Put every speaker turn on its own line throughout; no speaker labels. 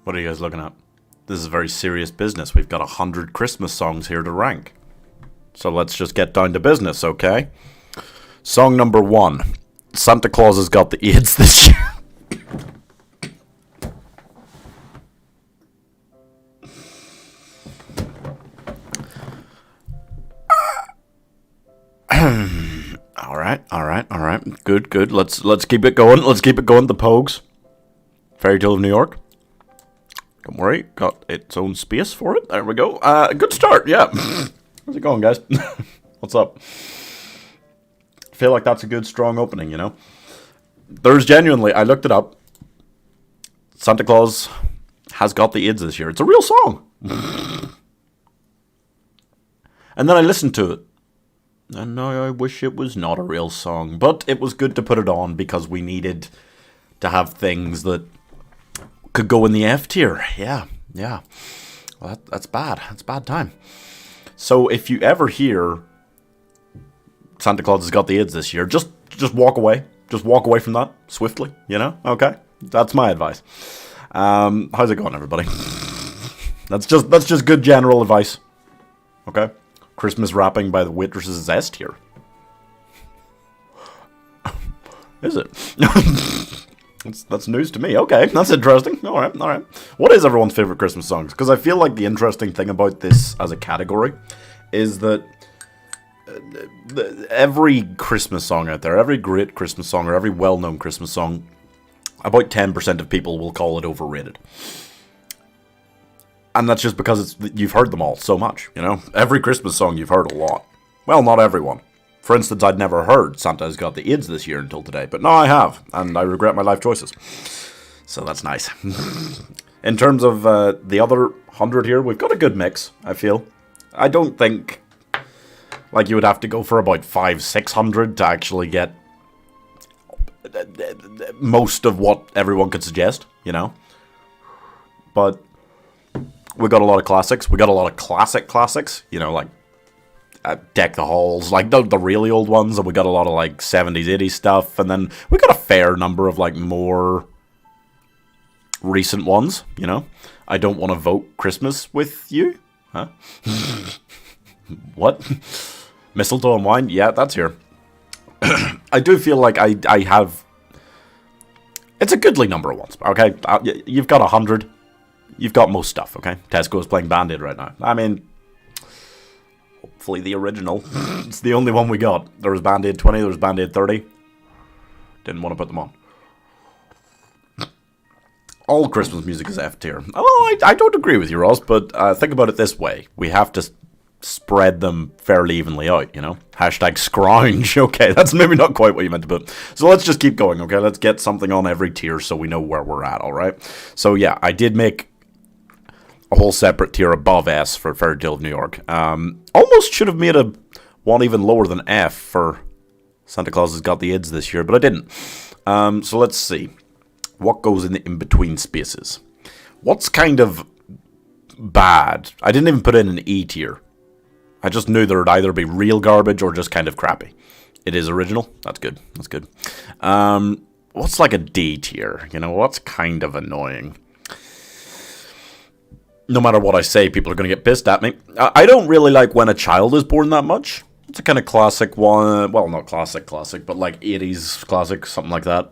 What are you guys looking at? This is very serious business. We've got 100 Christmas songs here to rank. So let's just get down to business, okay? Song number 1. Santa Claus has got the AIDS this year. Alright. Good. Let's keep it going. The Pogues. Fairytale of New York. Don't worry, got its own space for it. There we go. Good start, yeah. How's it going, guys? What's up? I feel like that's a good, strong opening, you know? There's genuinely, I looked it up. Santa Claus has got the AIDS this year. It's a real song. And then I listened to it. And now I wish it was not a real song. But it was good to put it on because we needed to have things that could go in the F tier. Yeah. Well, that's bad. That's bad time. So if you ever hear Santa Claus has got the AIDS this year, just walk away. Just walk away from that swiftly, you know? Okay? That's my advice. How's it going, everybody? That's just good general advice. Okay? Christmas wrapping by the waitresses is S tier. Is it? That's news to me. Okay, that's interesting. All right. What is everyone's favorite Christmas songs? Because I feel like the interesting thing about this as a category is that every Christmas song out there, every great Christmas song or every well-known Christmas song, about 10% of people will call it overrated. And that's just because you've heard them all so much, you know? Every Christmas song you've heard a lot. Well, not everyone. For instance, I'd never heard Santa's got the AIDS this year until today, but now I have, and I regret my life choices. So that's nice. In terms of the other 100 here, we've got a good mix, I feel. I don't think, like, you would have to go for about 500-600 to actually get most of what everyone could suggest, you know? But we got a lot of classics. We got a lot of classics, you know, like Deck the Halls, like the really old ones, and we got a lot of like 70s, 80s stuff, and then we got a fair number of like more recent ones, you know. I Don't Want to Vote Christmas With You, huh? What? Mistletoe and Wine, yeah, that's here. I do feel like I have, it's a goodly number of ones, okay? You've got 100, you've got most stuff, okay? Tesco's playing Band-Aid right now. I mean, hopefully the original. It's the only one we got. There was Band-Aid 20, there was Band-Aid 30. Didn't want to put them on. All Christmas music is F tier. Oh, I don't agree with you, Ross, but think about it this way. We have to spread them fairly evenly out, you know? Hashtag scrounge. Okay, that's maybe not quite what you meant to put. So let's just keep going, okay? Let's get something on every tier so we know where we're at, alright? So yeah, I did make a whole separate tier above S for Fairytale of New York. Almost should have made a one even lower than F for Santa Claus has got the AIDS this year, but I didn't. So let's see. What goes in the in-between spaces? What's kind of bad? I didn't even put in an E tier. I just knew there would either be real garbage or just kind of crappy. It is original. That's good. That's good. What's like a D tier? You know, what's kind of annoying? No matter what I say, people are going to get pissed at me. I don't really like When a Child is Born that much. It's a kind of classic one. Well, not classic, but like 80s classic, something like that.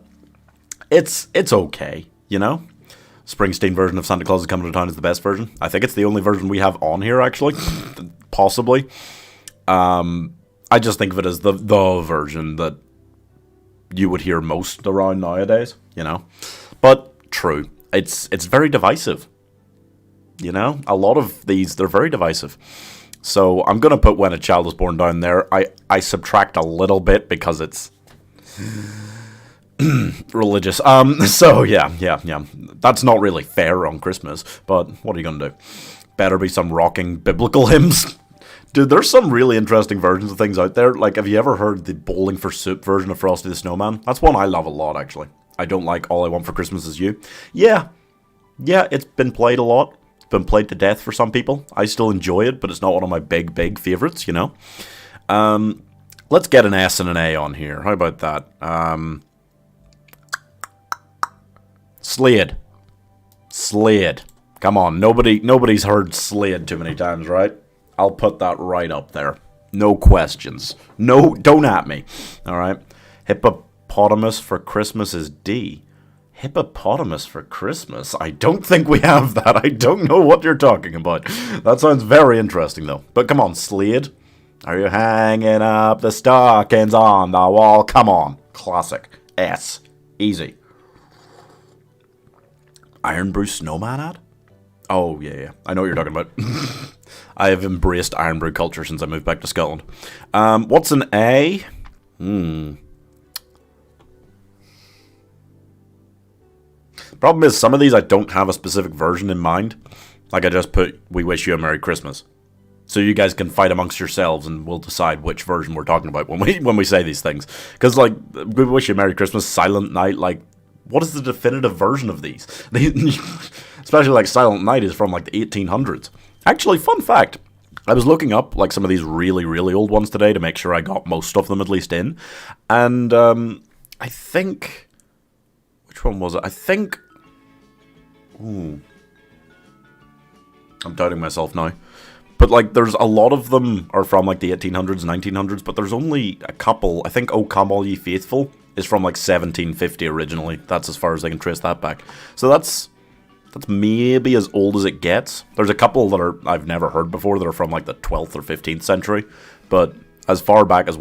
It's okay, you know? Springsteen version of Santa Claus is Coming to Town is the best version. I think it's the only version we have on here, actually. Possibly. I just think of it as the version that you would hear most around nowadays, you know? But true. It's very divisive. You know? A lot of these, they're very divisive. So I'm going to put When a Child is Born down there. I subtract a little bit because it's religious. So yeah. That's not really fair on Christmas, but what are you going to do? Better be some rocking biblical hymns. Dude, there's some really interesting versions of things out there. Like, have you ever heard the Bowling for Soup version of Frosty the Snowman? That's one I love a lot, actually. I don't like All I Want for Christmas Is You. Yeah, it's been played a lot. It's been played to death for some people. I still enjoy it, but it's not one of my big favorites, you know? Let's get an S and an A on here. How about that? Slade. Slade. Come on, nobody's heard Slade too many times, right? I'll put that right up there. No questions. No, don't at me. All right. Hippopotamus for Christmas is D. Hippopotamus for Christmas? I don't think we have that. I don't know what you're talking about. That sounds very interesting, though. But come on, Slade. Are you hanging up the stockings on the wall? Come on. Classic. S. Easy. Iron Brew Snowman ad? Oh, yeah. I know what you're talking about. I have embraced Iron Brew culture since I moved back to Scotland. What's an A? Problem is, some of these I don't have a specific version in mind. Like I just put, we wish you a Merry Christmas. So you guys can fight amongst yourselves and we'll decide which version we're talking about when we say these things. Because, like, we wish you a Merry Christmas, Silent Night, like, what is the definitive version of these? Especially, like, Silent Night is from, like, the 1800s. Actually, fun fact, I was looking up, like, some of these really, really old ones today to make sure I got most of them at least in. And, I think... Which one was it? I think... Ooh. I'm doubting myself now. But, like, there's a lot of them are from, like, the 1800s, 1900s, but there's only a couple. I think O Come All Ye Faithful is from, like, 1750 originally. That's as far as I can trace that back. So that's maybe as old as it gets. There's a couple that I've never heard before that are from, like, the 12th or 15th century. But as far back as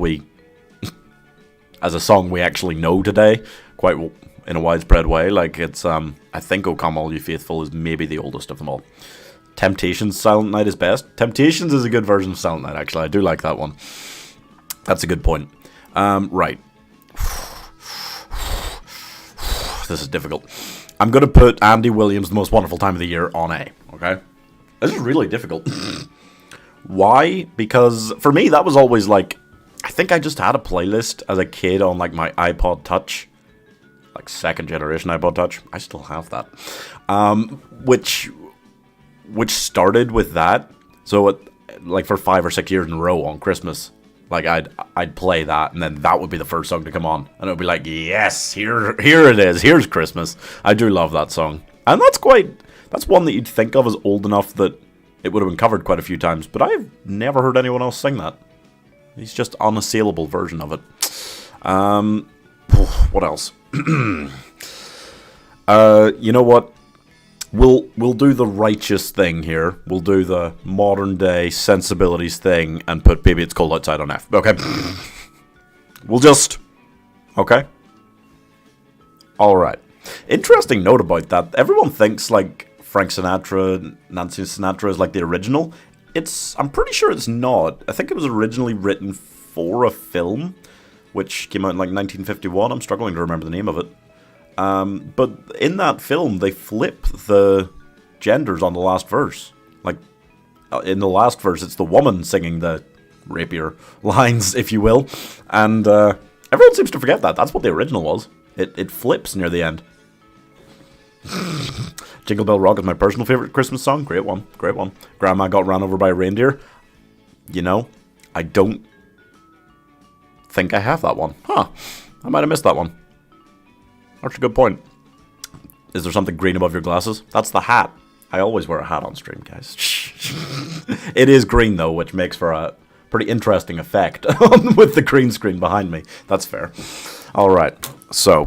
as a song we actually know today, quite in a widespread way, like, it's, I think O Come All Ye Faithful is maybe the oldest of them all. Temptations Silent Night is best. Temptations is a good version of Silent Night, actually. I do like that one. That's a good point. Right. This is difficult. I'm going to put Andy Williams' The Most Wonderful Time of the Year on A, okay? This is really difficult. Why? Because for me, that was always like... I think I just had a playlist as a kid on, like, my iPod Touch. Like, second generation iPod Touch. I still have that. Which started with that. So, like, for 5 or 6 years in a row on Christmas, like, I'd play that, and then that would be the first song to come on. And it would be like, yes, here it is. Here's Christmas. I do love that song. And that's one that you'd think of as old enough that it would have been covered quite a few times. But I've never heard anyone else sing that. It's just unassailable version of it. What else? You know what? We'll do the righteous thing here. We'll do the modern day sensibilities thing and put Baby It's Cold Outside on F. Okay. We'll just... Okay. Alright. Interesting note about that. Everyone thinks, like, Frank Sinatra, Nancy Sinatra is, like, the original. I'm pretty sure it's not. I think it was originally written for a film, which came out in, like, 1951. I'm struggling to remember the name of it. But in that film, they flip the genders on the last verse. Like, in the last verse, it's the woman singing the rapier lines, if you will. And everyone seems to forget that. That's what the original was. It flips near the end. Jingle Bell Rock is my personal favorite Christmas song. Great one. Great one. Grandma Got Ran Over by a Reindeer. You know, I don't think I have that one. Huh. I might have missed that one. That's a good point. Is there something green above your glasses? That's the hat. I always wear a hat on stream, guys. It is green, though, which makes for a pretty interesting effect with the green screen behind me. That's fair. All right. So,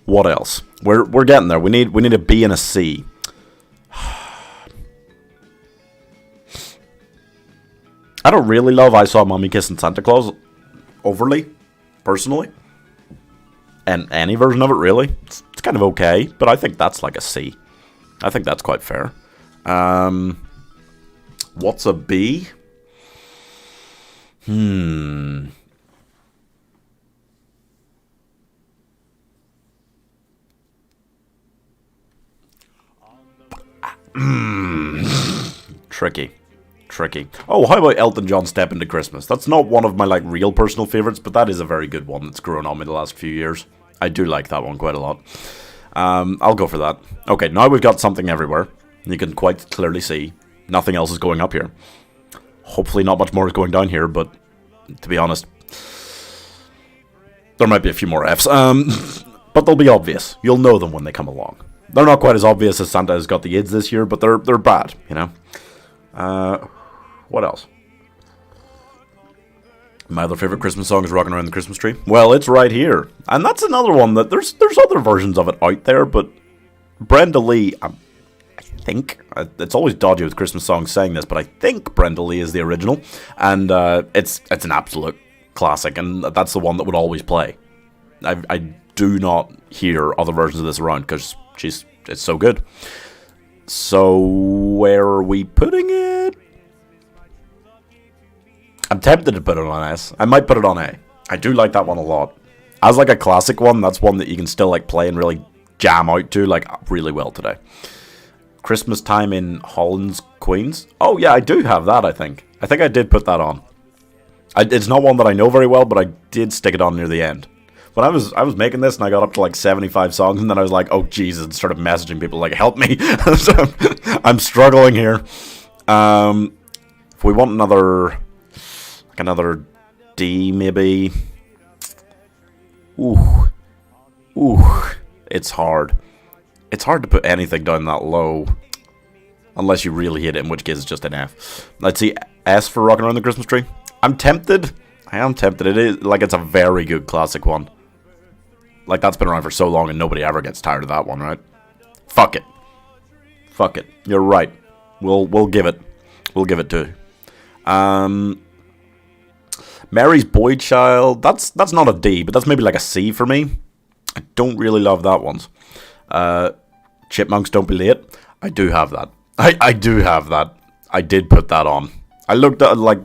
what else? We're getting there. We need a B and a C. I don't really love I Saw Mommy Kissing Santa Claus overly, personally. And any version of it, really. It's kind of okay, but I think that's like a C. I think that's quite fair. What's a B? Tricky. Oh, how about Elton John Step Into Christmas? That's not one of my, like, real personal favorites, but that is a very good one that's grown on me the last few years. I do like that one quite a lot. I'll go for that. Okay, now we've got something everywhere. You can quite clearly see nothing else is going up here. Hopefully not much more is going down here, but to be honest, there might be a few more Fs. But they'll be obvious. You'll know them when they come along. They're not quite as obvious as Santa Has Got the Yids this year, but they're bad, you know. What else? My other favorite Christmas song is Rockin' Around the Christmas Tree. Well, it's right here. And that's another one that there's other versions of it out there, but Brenda Lee, I think, it's always dodgy with Christmas songs saying this, but I think Brenda Lee is the original, and it's an absolute classic, and that's the one that would always play. I do not hear other versions of this around, because it's so good. So, where are we putting it? I'm tempted to put it on S. I might put it on A. I do like that one a lot. As like a classic one, that's one that you can still like play and really jam out to like really well today. Christmas Time in Holland's Queens. Oh yeah, I do have that, I think. I think I did put that on. It's not one that I know very well, but I did stick it on near the end. When I was making this and I got up to like 75 songs, and then I was like, oh Jesus, and started messaging people like, help me. I'm struggling here. If we want another D maybe. Ooh, it's hard. It's hard to put anything down that low, unless you really hate it, in which case it's just an F. Let's see, S for Rockin' Around the Christmas Tree. I'm tempted. I am tempted. It is like it's a very good classic one. Like that's been around for so long, and nobody ever gets tired of that one, right? Fuck it. Fuck it. You're right. We'll give it. We'll give it to. Mary's Boy Child. That's not a D, but that's maybe like a C for me. I don't really love that one. Chipmunks Don't Be Late. I do have that. I do have that. I did put that on. I looked at like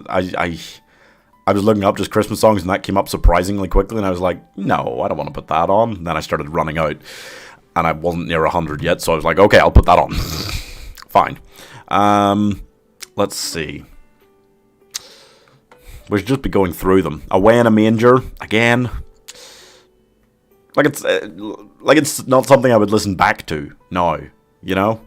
I was looking up just Christmas songs, and that came up surprisingly quickly, and I was like, no, I don't want to put that on. And then I started running out, and I wasn't near 100 yet, so I was like, okay, I'll put that on. Fine. Let's see. We should just be going through them. Away in a Manger, again. Like it's not something I would listen back to now, you know?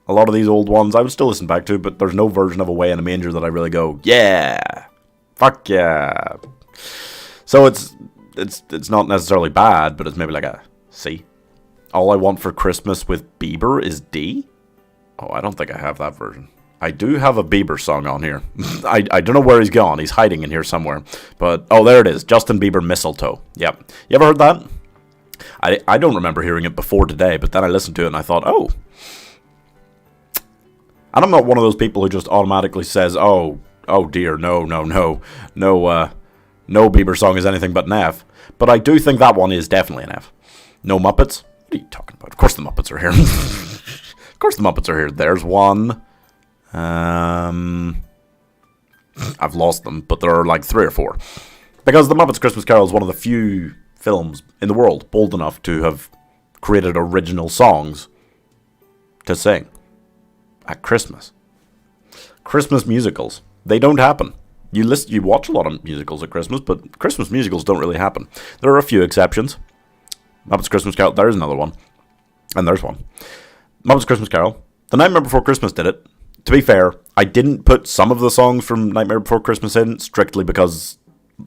A lot of these old ones I would still listen back to, but there's no version of Away in a Manger that I really go, yeah, fuck yeah. So it's not necessarily bad, but it's maybe like a C. All I Want for Christmas with Bieber is D? Oh, I don't think I have that version. I do have a Bieber song on here. I don't know where he's gone. He's hiding in here somewhere. But, oh, there it is. Justin Bieber, Mistletoe. Yep. You ever heard that? I don't remember hearing it before today, but then I listened to it and I thought, oh. And I'm not one of those people who just automatically says, oh dear, no Bieber song is anything but an F. But I do think that one is definitely an F. No Muppets? What are you talking about? Of course the Muppets are here. Of course the Muppets are here. There's one. I've lost them, but there are like 3 or 4. Because The Muppets Christmas Carol is one of the few films in the world bold enough to have created original songs to sing at Christmas. Christmas musicals, they don't happen. You watch a lot of musicals at Christmas, but Christmas musicals don't really happen. There are a few exceptions. Muppets Christmas Carol, there's another one. And there's one. Muppets Christmas Carol. The Nightmare Before Christmas did it. To be fair, I didn't put some of the songs from Nightmare Before Christmas in strictly because,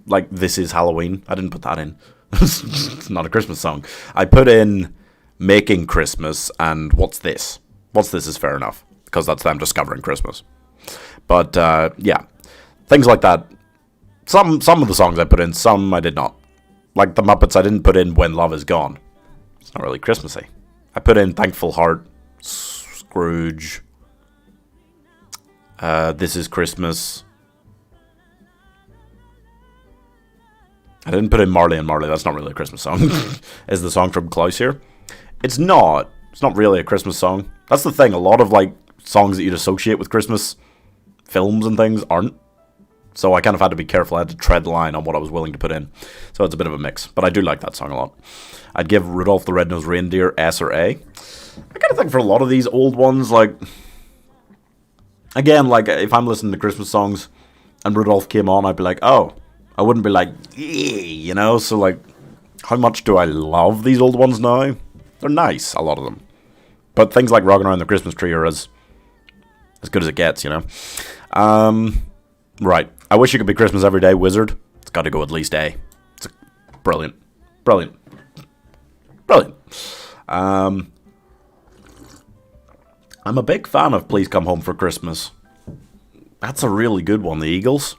like, This Is Halloween. I didn't put that in. It's not a Christmas song. I put in Making Christmas and What's This? What's This is fair enough, because that's them discovering Christmas. But, yeah, things like that. Some of the songs I put in, some I did not. Like the Muppets, I didn't put in When Love Is Gone. It's not really Christmassy. I put in Thankful Heart, Scrooge, This Is Christmas. I didn't put in Marley and Marley. That's not really a Christmas song. Is the song from Klaus here? It's not. It's not really a Christmas song. That's the thing. A lot of like songs that you'd associate with Christmas films and things aren't. So I kind of had to be careful. I had to tread the line on what I was willing to put in. So it's a bit of a mix. But I do like that song a lot. I'd give Rudolph the Red-Nosed Reindeer S or A. I kind of think for a lot of these old ones, like, again, like if I'm listening to Christmas songs and Rudolph came on, I'd be like, oh. I wouldn't be like, yeah, you know? So like, how much do I love these old ones now? They're nice, a lot of them. But things like Rockin' Around the Christmas Tree are as good as it gets, you know? Right. I Wish It Could Be Christmas Every Day, Wizard. It's got to go at least A. Brilliant. I'm a big fan of Please Come Home for Christmas. That's a really good one, the Eagles.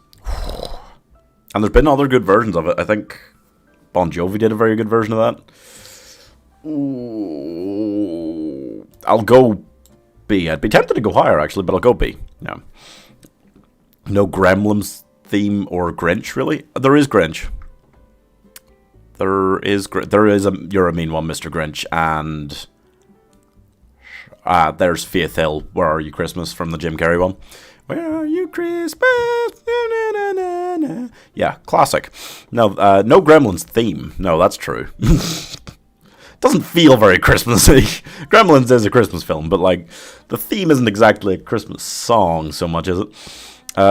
And there's been other good versions of it. I think Bon Jovi did a very good version of that. Ooh, I'll go B. I'd be tempted to go higher, actually, but I'll go B. Yeah. No Gremlins theme or Grinch, really? There is Grinch. There is a You're a Mean One, Mr. Grinch, and there's Fairytale, Where Are You Christmas, from the Jim Carrey one. Where are you Christmas? Na, na, na, na. Yeah, classic. No, no Gremlins theme. No, that's true. Doesn't feel very Christmassy. Gremlins is a Christmas film, but like the theme isn't exactly a Christmas song so much, is it?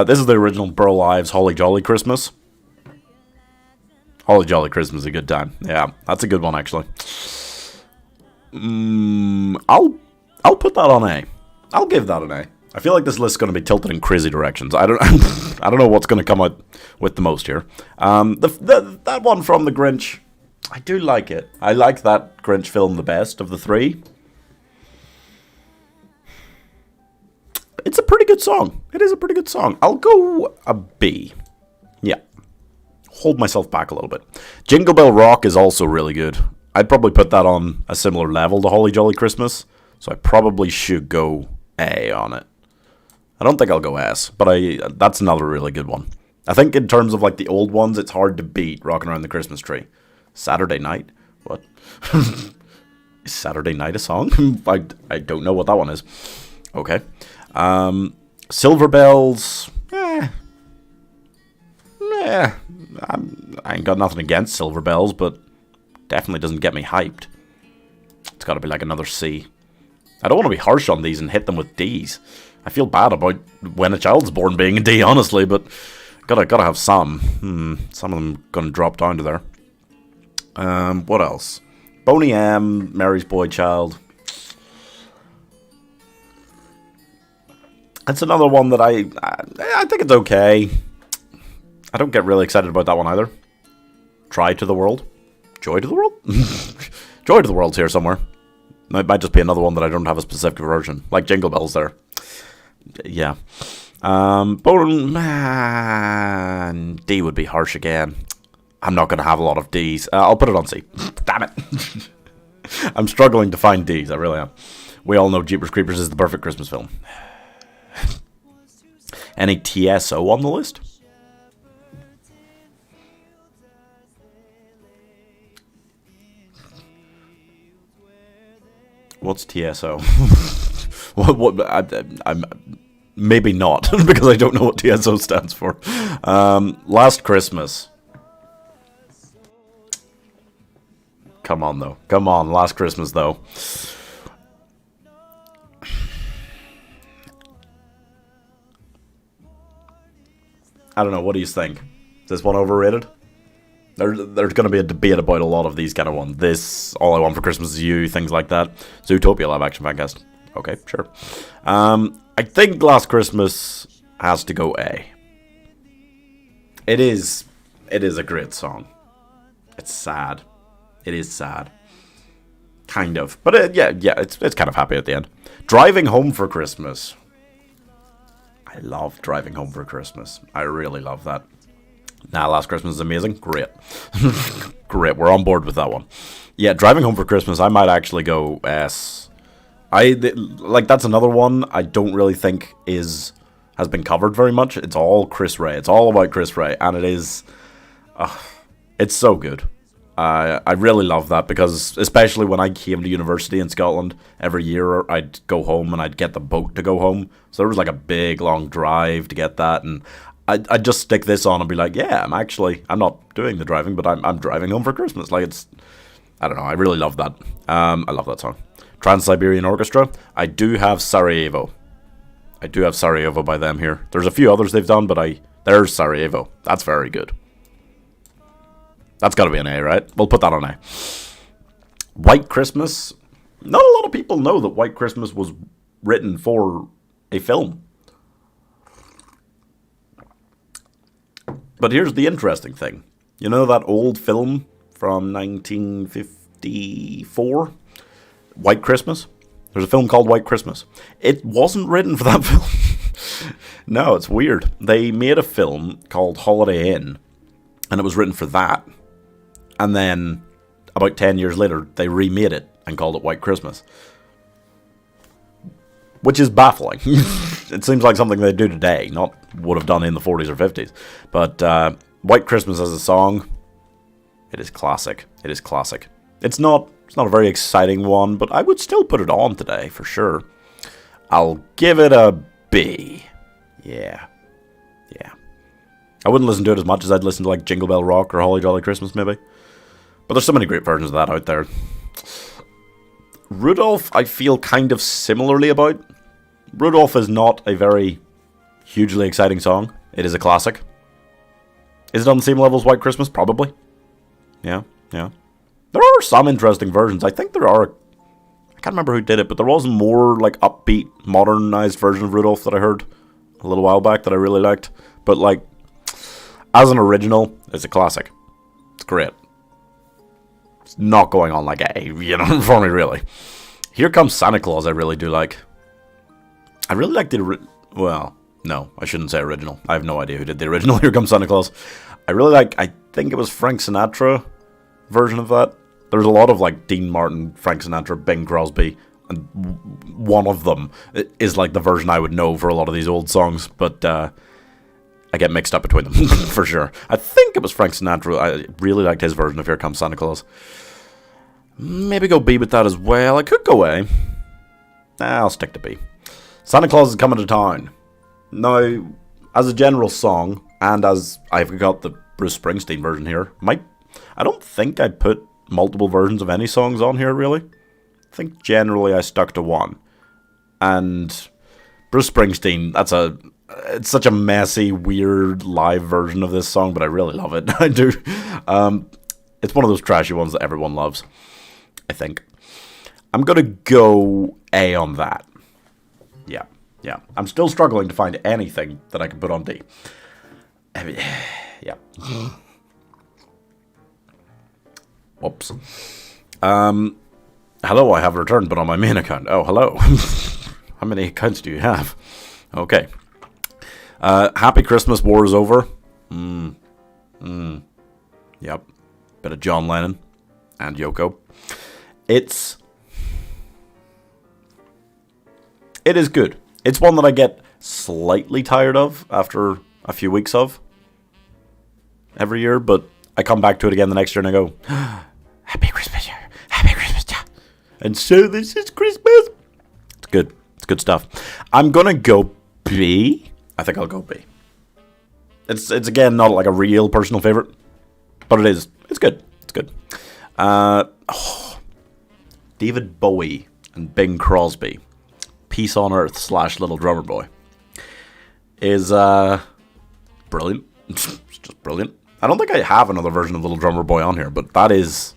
This is the original Burl Ives' Holly Jolly Christmas. Holly Jolly Christmas is a good time. Yeah, that's a good one, actually. I'll put that on A. I'll give that an A. I feel like this list is going to be tilted in crazy directions. I don't know what's going to come out with the most here. That one from the Grinch, I do like it. I like that Grinch film the best of the three. It's a pretty good song. It is a pretty good song. I'll go a B. Yeah. Hold myself back a little bit. Jingle Bell Rock is also really good. I'd probably put that on a similar level to Holly Jolly Christmas, so I probably should go A on it. I don't think I'll go S, but that's another really good one. I think in terms of like the old ones, it's hard to beat Rockin' Around the Christmas Tree. Saturday Night? What? Is Saturday Night a song? I don't know what that one is. Okay. Silver Bells. I ain't got nothing against Silver Bells, but definitely doesn't get me hyped. It's got to be like another C. I don't want to be harsh on these and hit them with D's. I feel bad about When a Child's Born being a D, honestly, but gotta have some. Some of them gonna drop down to there. What else? Boney M, Mary's Boy Child. It's another one that I think it's okay. I don't get really excited about that one either. Try to the World. Joy to the World? Joy to the World's here somewhere. It might just be another one that I don't have a specific version. Like Jingle Bells there. Yeah. Man, D would be harsh again. I'm not going to have a lot of Ds. I'll put it on C. Damn it. I'm struggling to find Ds. I really am. We all know Jeepers Creepers is the perfect Christmas film. Any TSO on the list? What's TSO? I'm maybe not, because I don't know what TSO stands for. Last Christmas. Come on, though. Come on, Last Christmas, though. I don't know, what do you think? Is this one overrated? There's going to be a debate about a lot of these kind of ones. This, All I Want for Christmas Is You, things like that. Zootopia Live Action Fancast. Okay, sure. I think Last Christmas has to go A. It is a great song. It's sad. It is sad. Kind of. But it's kind of happy at the end. Driving Home for Christmas. I love Driving Home for Christmas. I really love that. Last Christmas is amazing. Great. Great. We're on board with that one. Yeah, Driving Home for Christmas, I might actually go S. That's another one I don't really think has been covered very much. It's all Chris Rea. It's all about Chris Rea, and it is... it's so good. I really love that, because especially when I came to university in Scotland, every year I'd go home and I'd get the boat to go home. So there was like a big, long drive to get that, and I'd just stick this on and be like, yeah, I'm not doing the driving, but I'm driving home for Christmas. Like, it's, I don't know, I really love that. I love that song. Trans-Siberian Orchestra. I do have Sarajevo. I do have Sarajevo by them here. There's a few others they've done, but there's Sarajevo. That's very good. That's got to be an A, right? We'll put that on A. White Christmas. Not a lot of people know that White Christmas was written for a film. But here's the interesting thing. You know that old film from 1954? White Christmas? There's a film called White Christmas. It wasn't written for that film. No, it's weird. They made a film called Holiday Inn, and it was written for that. And then, about 10 years later, they remade it and called it White Christmas. Which is baffling. It seems like something they do today, not would have done in the 40s or 50s. But White Christmas as a song, it is classic. It is classic. It's not a very exciting one, but I would still put it on today, for sure. I'll give it a B. Yeah. I wouldn't listen to it as much as I'd listen to, like, Jingle Bell Rock or Holly Jolly Christmas, maybe. But there's so many great versions of that out there. Rudolph, I feel kind of similarly about. Rudolph is not a very hugely exciting song. It is a classic. Is it on the same level as White Christmas? Probably. Yeah. There are some interesting versions. I think there are. I can't remember who did it, but there was a more like upbeat, modernized version of Rudolph that I heard a little while back that I really liked. But like, as an original, it's a classic. It's great. It's not going on like A, for me, really. Here Comes Santa Claus, I really do like. I really like well, no, I shouldn't say original. I have no idea who did the original Here Comes Santa Claus. I think it was Frank Sinatra version of that. There's a lot of like Dean Martin, Frank Sinatra, Bing Crosby, and one of them is like the version I would know for a lot of these old songs, but I get mixed up between them, for sure. I think it was Frank Sinatra. I really liked his version of Here Comes Santa Claus. Maybe go B with that as well. I could go A. I'll stick to B. Santa Claus is Coming to Town. Now, as a general song, and as I've got the Bruce Springsteen version here, I don't think I'd put multiple versions of any songs on here, really. I think generally I stuck to one. And Bruce Springsteen, it's such a messy, weird live version of this song, but I really love it. I do. It's one of those trashy ones that everyone loves, I think. I'm going to go A on that. Yeah. I'm still struggling to find anything that I can put on D. Yeah. Whoops. Hello, I have returned, but on my main account. Oh, hello. How many accounts do you have? Okay. Happy Christmas, war is over. Yep. Bit of John Lennon and Yoko. It is good. It's one that I get slightly tired of after a few weeks of every year, but I come back to it again the next year and I go, Happy Christmas, Happy Christmas, and so this is Christmas. It's good. It's good stuff. I'm gonna go B. I think I'll go B. It's again not like a real personal favorite, but it is. It's good. It's good. David Bowie and Bing Crosby, Peace on Earth / Little Drummer Boy, is brilliant. It's just brilliant. I don't think I have another version of Little Drummer Boy on here, but that's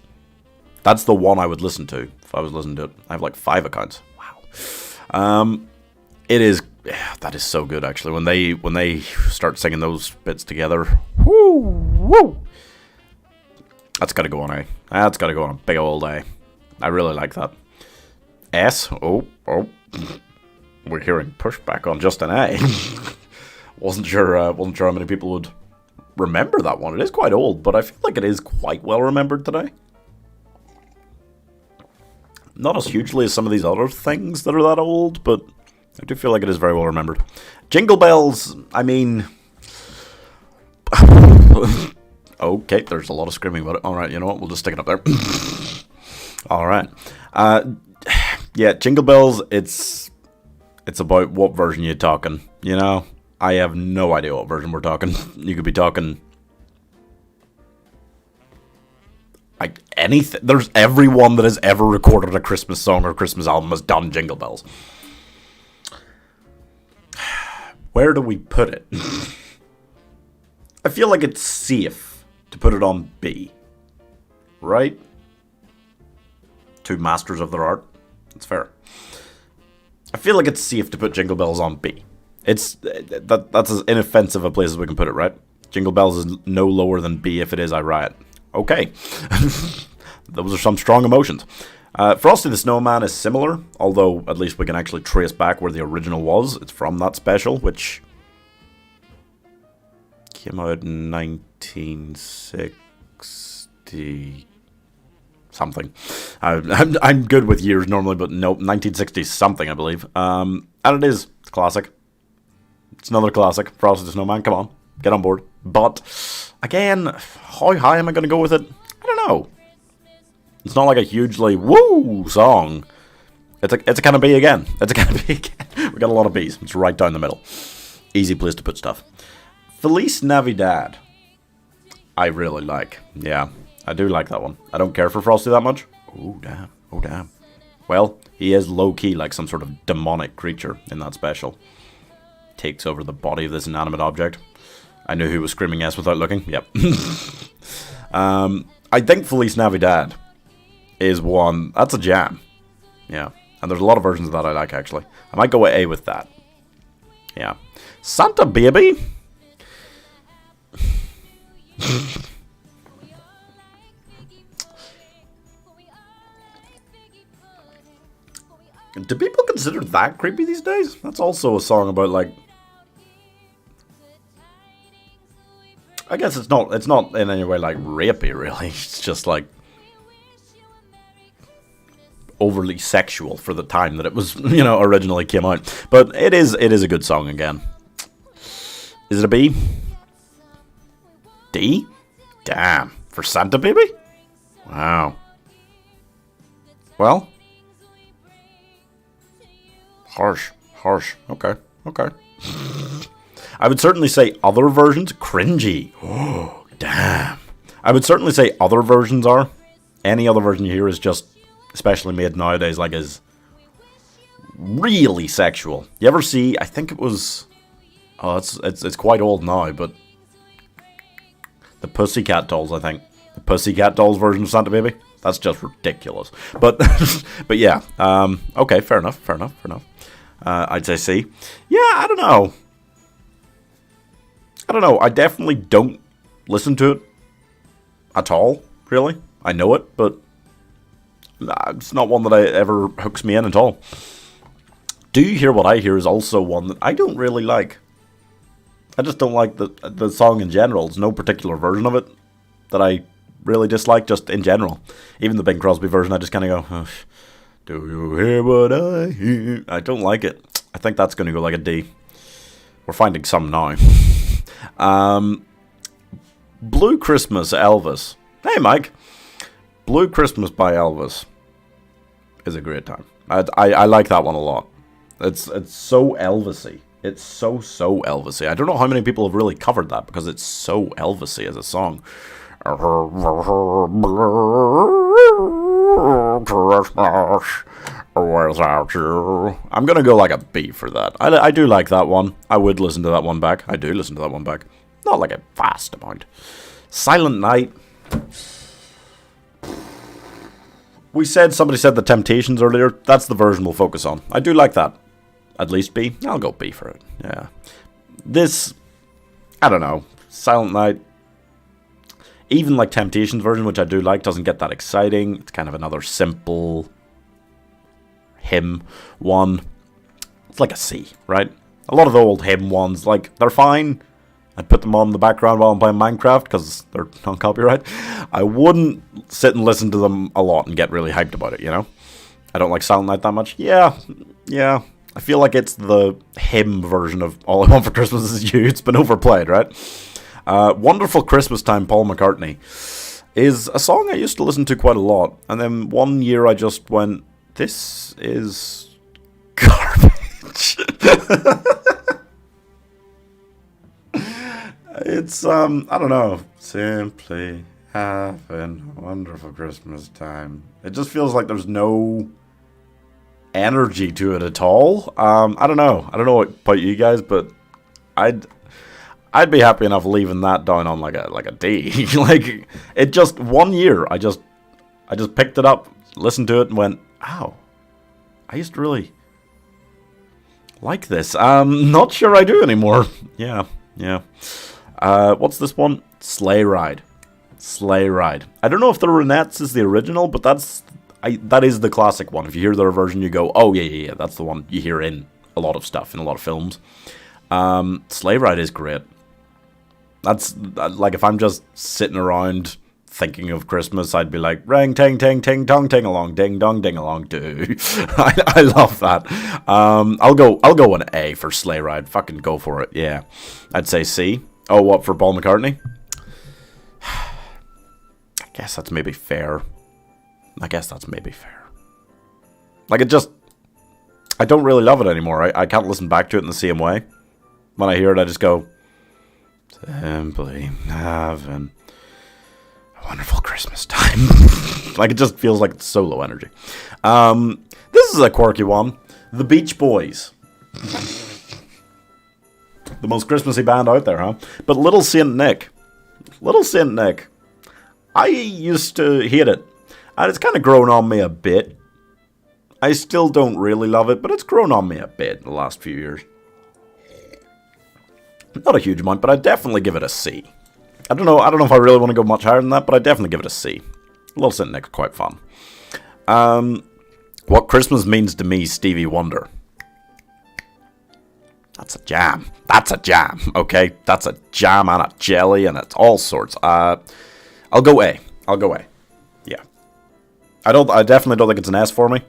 the one I would listen to if I was listening to it. I have like 5 accounts. Wow. That is so good, actually. When they start singing those bits together, woo. That's got to go on A. That's got to go on a big old A. I really like that. S. Oh. We're hearing pushback on just an A. Wasn't sure how many people would remember that one. It is quite old, but I feel like it is quite well remembered today. Not as hugely as some of these other things that are that old, but I do feel like it is very well remembered. Jingle Bells, I mean... Okay, there's a lot of screaming about it. Alright, you know what? We'll just stick it up there. Alright. Yeah, Jingle Bells, it's about what version you're talking, you know? I have no idea what version we're talking. You could be talking... like anything. There's everyone that has ever recorded a Christmas song or Christmas album has done Jingle Bells. Where do we put it? I feel like it's safe to put it on B. Right? Two masters of their art. That's fair. I feel like it's safe to put Jingle Bells on B. That's as inoffensive a place as we can put it, right? Jingle Bells is no lower than B. If it is, I riot. Okay. Those are some strong emotions. Frosty the Snowman is similar, although at least we can actually trace back where the original was. It's from that special, which came out in 1960 something. I'm good with years normally, but nope, 1960 something, I believe. And it's a classic. It's another classic. Frosty the Snowman, come on, get on board. But again, how high am I going to go with it? I don't know. It's not like a hugely woo song. It's a kind of B again. It's a kind of B again. We got a lot of B's. It's right down the middle. Easy place to put stuff. Feliz Navidad. I really like. Yeah, I do like that one. I don't care for Frosty that much. Oh damn. Oh damn. Well, he is low key like some sort of demonic creature in that special. Takes over the body of this inanimate object. I knew who was screaming yes without looking. Yep. I think Feliz Navidad is one. That's a jam. Yeah. And there's a lot of versions of that I like, actually. I might go with A with that. Yeah. Santa Baby. Do people consider that creepy these days? That's also a song about, like... I guess it's not in any way, like, rapey, really. It's just, like... overly sexual for the time that it was, you know, originally came out. But it is a good song again. Is it a B? D? Damn. For Santa Baby? Wow. Well. Harsh. Okay. I would certainly say other versions. Cringy. Oh, damn. I would certainly say other versions are. Any other version you hear is just, especially made nowadays, like, is really sexual. You ever see, I think it was, oh, it's quite old now, but the Pussycat Dolls, I think. The Pussycat Dolls version of Santa Baby. That's just ridiculous. But, but yeah, okay, fair enough. I'd say C. Yeah, I don't know. I definitely don't listen to it at all, really. I know it, but it's not one that ever hooks me in at all. Do You Hear What I Hear is also one that I don't really like. I just don't like the song in general. There's no particular version of it that I really dislike, just in general. Even the Bing Crosby version, I just kind of go, oh, do you hear what I hear? I don't like it. I think that's going to go like a D. We're finding some now. Blue Christmas, Elvis. Hey, Mike. Blue Christmas by Elvis is a great time. I like that one a lot. It's so Elvis-y. It's so Elvis-y. I don't know how many people have really covered that because it's so Elvis-y as a song. Without you. I'm gonna go like a B for that. I do like that one. I would listen to that one back. I do listen to that one back. Not like a vast amount. Silent Night. Somebody said The Temptations earlier. That's the version we'll focus on. I do like that. At least B. I'll go B for it. Yeah. This, I don't know. Silent Night. Even like Temptations version, which I do like, doesn't get that exciting. It's kind of another simple hymn one. It's like a C, right? A lot of the old hymn ones, like, they're fine. I'd put them on in the background while I'm playing Minecraft because they're on copyright. I wouldn't sit and listen to them a lot and get really hyped about it, you know? I don't like Silent Night that much. Yeah. I feel like it's the hymn version of All I Want for Christmas Is You. It's been overplayed, right? Wonderful Christmas Time, Paul McCartney, is a song I used to listen to quite a lot. And then one year I just went, this is garbage. It's, I don't know. Simply having a wonderful Christmas time. It just feels like there's no energy to it at all. I don't know about you guys, but I'd be happy enough leaving that down on like a D. Like, it just, one year, I just picked it up, listened to it, and went, ow, I used to really like this. Not sure I do anymore. Yeah. What's this one? Sleigh Ride. I don't know if the Ronettes is the original, but that's that is the classic one. If you hear their version, you go, oh yeah, that's the one you hear in a lot of stuff, in a lot of films. Sleigh Ride is great. That's, like, if I'm just sitting around thinking of Christmas, I'd be like, ring, ting, ting, ting, tong, ting along, ding, dong, ding along, do. I love that. I'll go an A for Sleigh Ride. Fucking go for it, yeah. I'd say C. Oh, what, for Paul McCartney? I guess that's maybe fair. Like, I don't really love it anymore. I can't listen back to it in the same way. When I hear it, I just go, simply having a wonderful Christmas time. Like, it just feels like it's so low energy. This is a quirky one. The Beach Boys. The most Christmassy band out there, huh? But Little Saint Nick. I used to hate it. And it's kind of grown on me a bit. I still don't really love it, but it's grown on me a bit in the last few years. Not a huge amount, but I'd definitely give it a C. I don't know if I really want to go much higher than that, but I'd definitely give it a C. Little Saint Nick's quite fun. What Christmas Means to Me, Stevie Wonder. That's a jam. Okay? That's a jam and a jelly, and it's all sorts. I'll go A. Yeah. I definitely don't think it's an S for me.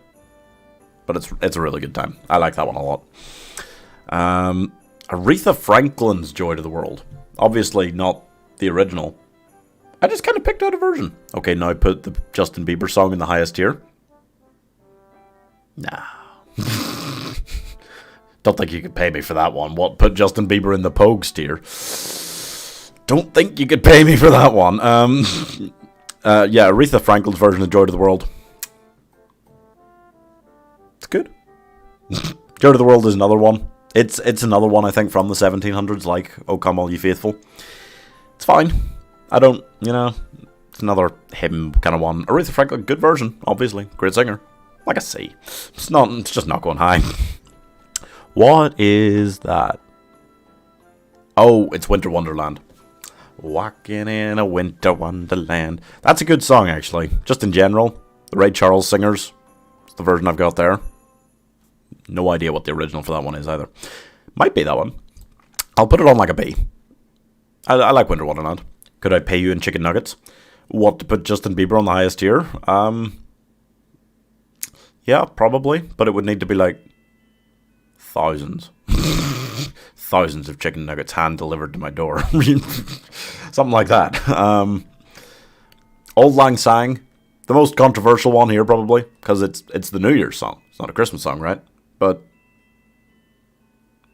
But it's a really good time. I like that one a lot. Aretha Franklin's Joy to the World. Obviously not the original. I just kind of picked out a version. Okay, now put the Justin Bieber song in the highest tier. Nah. Don't think you could pay me for that one. What? Put Justin Bieber in the Pogues tier. Don't think you could pay me for that one. Yeah, Aretha Franklin's version of Joy to the World. It's good. Joy to the World is another one. It's another one, I think, from the 1700s, like O Come All Ye Faithful. It's fine. I don't, it's another hymn kind of one. Aretha Franklin, good version, obviously. Great singer. Like a C. It's just not going high. What is that? Oh, it's Winter Wonderland. Walking in a winter wonderland. That's a good song, actually. Just in general. The Ray Charles singers. It's the version I've got there. No idea what the original for that one is either. Might be that one. I'll put it on like a B. I like Winter Wonderland. Could I pay you in chicken nuggets? What, to put Justin Bieber on the highest tier? Yeah, probably. But it would need to be like thousands. Thousands of chicken nuggets hand-delivered to my door. Something like that. Auld Lang Syne. The most controversial one here, probably. Because it's the New Year's song. It's not a Christmas song, right? But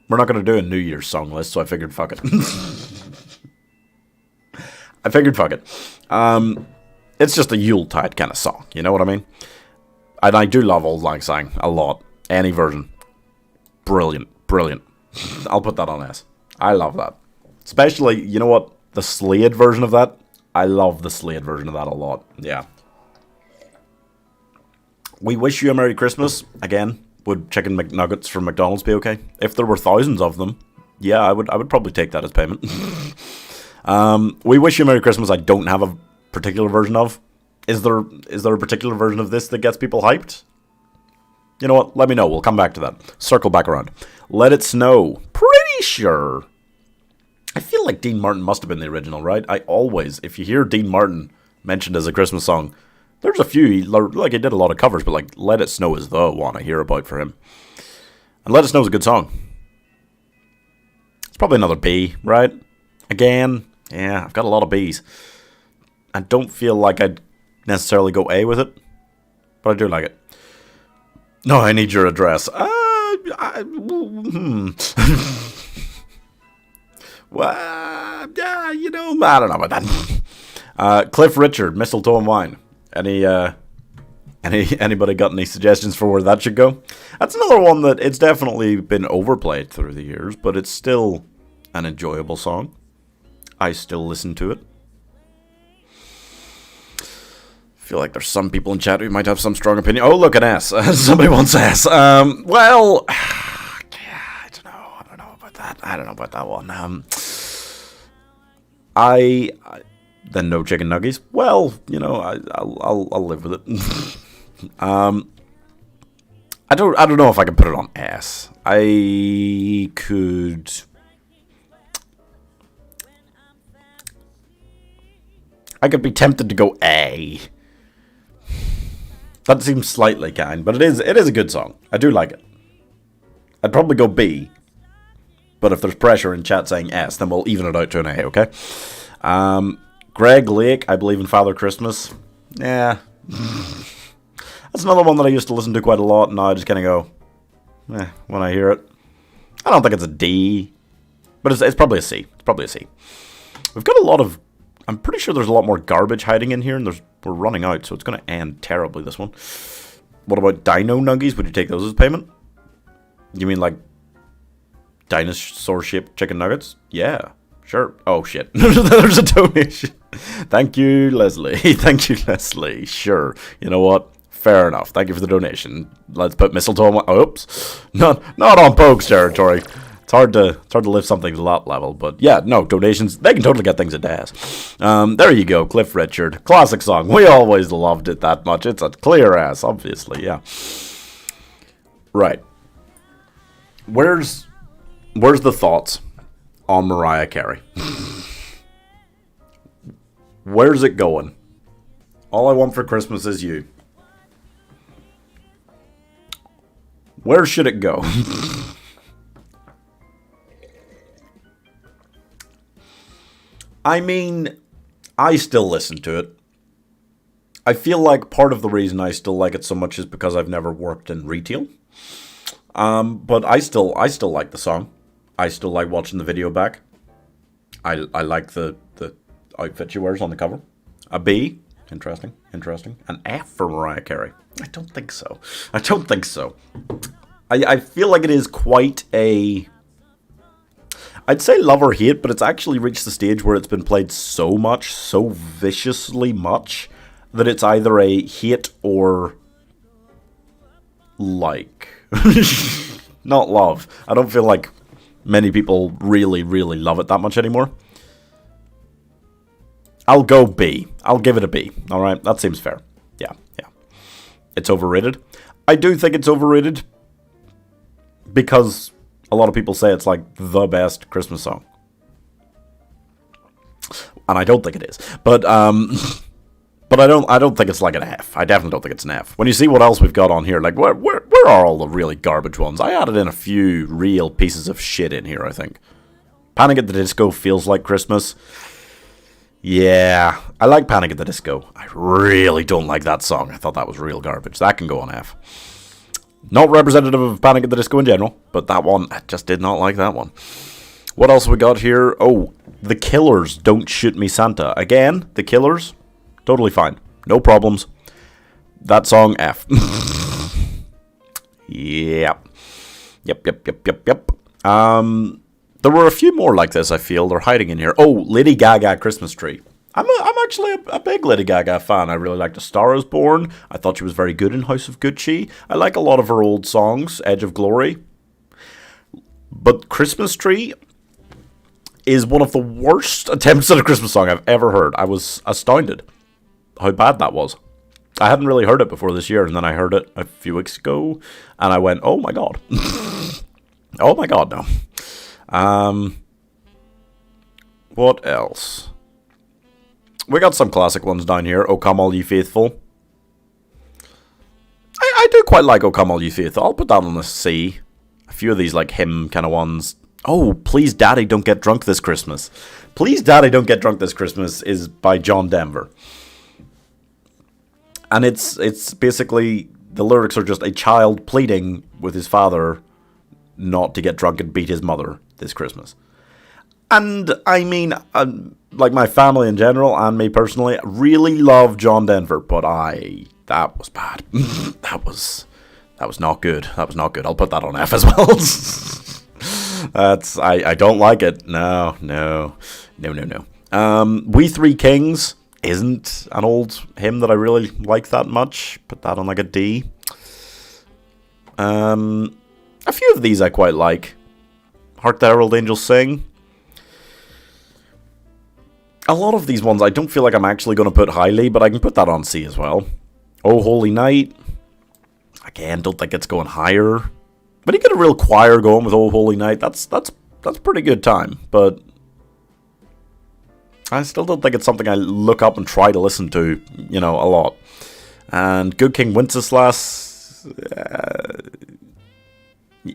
we're not going to do a New Year's song list, so I figured fuck it. It's just a Yuletide kind of song, you know what I mean? And I do love Auld Lang Syne a lot. Any version. Brilliant. I'll put that on S. I love that. Especially, you know what? The Slade version of that. I love the Slade version of that a lot. Yeah. We Wish You a Merry Christmas. Again, would chicken McNuggets from McDonald's be okay? If there were thousands of them, yeah, I would probably take that as payment. We Wish You a Merry Christmas, I don't have a particular version of. Is there a particular version of this that gets people hyped? You know what? Let me know. We'll come back to that. Circle back around. Let It Snow. Pretty sure. I feel like Dean Martin must have been the original, right? If you hear Dean Martin mentioned as a Christmas song, there's a few, he did a lot of covers, but like Let It Snow is the one I hear about for him. And Let It Snow is a good song. It's probably another B, right? Again, yeah, I've got a lot of Bs. I don't feel like I'd necessarily go A with it, but I do like it. No, I need your address. Well, yeah, I don't know about that. Cliff Richard, Mistletoe and Wine. Anybody got any suggestions for where that should go? That's another one that it's definitely been overplayed through the years, but it's still an enjoyable song. I still listen to it. Feel like there's some people in chat who might have some strong opinion. Oh, look, an S. Somebody wants S. Well, yeah, I don't know about that. I don't know about that one. Then no chicken nuggies. Well, I'll live with it. I don't know if I can put it on S. I could. I could be tempted to go A. That seems slightly kind, but it is a good song. I do like it. I'd probably go B. But if there's pressure in chat saying S, then we'll even it out to an A, okay? Greg Lake, I Believe in Father Christmas. Yeah. That's another one that I used to listen to quite a lot, and now I just kind of go, when I hear it. I don't think it's a D, but it's probably a C. It's probably a C. We've got a lot of, I'm pretty sure there's a lot more garbage hiding in here, and we're running out, so it's going to end terribly, this one. What about Dino Nuggies? Would you take those as payment? You mean like dinosaur-shaped chicken nuggets? Yeah, sure. Oh, shit. There's a donation. Thank you, Leslie. Thank you, Leslie. Sure. You know what? Fair enough. Thank you for the donation. Let's put mistletoe on. Oops. Not on Pogue's territory. It's hard to lift something to that level. But yeah, no, donations, they can totally get things at DAS. There you go, Cliff Richard. Classic song. We always loved it that much. It's a clear ass, obviously, yeah. Right. Where's the thoughts on Mariah Carey? Where's it going? All I Want for Christmas Is You. Where should it go? I mean, I still listen to it. I feel like part of the reason I still like it so much is because I've never worked in retail. But I still like the song. I still like watching the video back. I like the outfit she wears on the cover. A B. Interesting. An F for Mariah Carey. I don't think so. I feel like it is quite a... I'd say love or hate, but it's actually reached the stage where it's been played so much, so viciously much, that it's either a hate or like. Not love. I don't feel like many people really, really love it that much anymore. I'll go B. I'll give it a B. Alright, that seems fair. Yeah. It's overrated. I do think it's overrated because a lot of people say it's like the best Christmas song. And I don't think it is. But I don't think it's like an F. I definitely don't think it's an F. When you see what else we've got on here, like where are all the really garbage ones? I added in a few real pieces of shit in here, I think. Panic at the Disco feels like Christmas. Yeah, I like Panic at the Disco. I really don't like that song. I thought that was real garbage. That can go on F. Not representative of Panic at the Disco in general, but that one, I just did not like that one. What else have we got here? Oh, The Killers, Don't Shoot Me Santa. Again, The Killers, totally fine. No problems. That song, F. Yep. There were a few more like this, I feel. They're hiding in here. Oh, Lady Gaga, Christmas Tree. I'm actually a big Lady Gaga fan. I really liked A Star Is Born. I thought she was very good in House of Gucci. I like a lot of her old songs, Edge of Glory. But Christmas Tree is one of the worst attempts at a Christmas song I've ever heard. I was astounded how bad that was. I hadn't really heard it before this year, and then I heard it a few weeks ago, and I went, oh my god. Oh my god, no. What else? We got some classic ones down here. O Come All Ye Faithful. I do quite like O Come All Ye Faithful. I'll put that on a C. A few of these like hymn kind of ones. Oh, Please Daddy Don't Get Drunk This Christmas. Please Daddy Don't Get Drunk This Christmas is by John Denver. And it's basically, the lyrics are just a child pleading with his father not to get drunk and beat his mother this Christmas. And, I mean, like my family in general, and me personally, really love John Denver, but that was bad. That was not good. That was not good. I'll put that on F as well. I don't like it. No. We Three Kings isn't an old hymn that I really like that much. Put that on like a D. A few of these I quite like. Hark the Herald Angels Sing. A lot of these ones I don't feel like I'm actually going to put highly, but I can put that on C as well. Oh Holy Night. Again, don't think it's going higher. When you get a real choir going with Oh Holy Night, that's pretty good time. But I still don't think it's something I look up and try to listen to, you know, a lot. And Good King Wenceslas,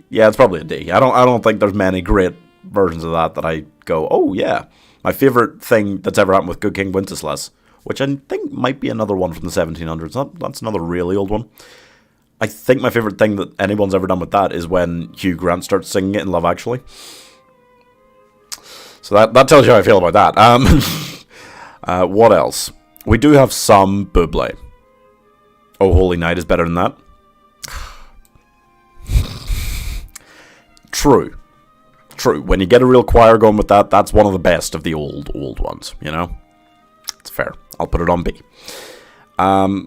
yeah, it's probably a D. I don't think there's many great versions of that I go, oh yeah. My favorite thing that's ever happened with Good King Wenceslas, which I think might be another one from the 1700s. That's another really old one. I think my favorite thing that anyone's ever done with that is when Hugh Grant starts singing it in Love Actually. So that tells you how I feel about that. What else? We do have some Bublé. Oh Holy Night is better than that. True. When you get a real choir going with that, that's one of the best of the old ones, you know? It's fair. I'll put it on B.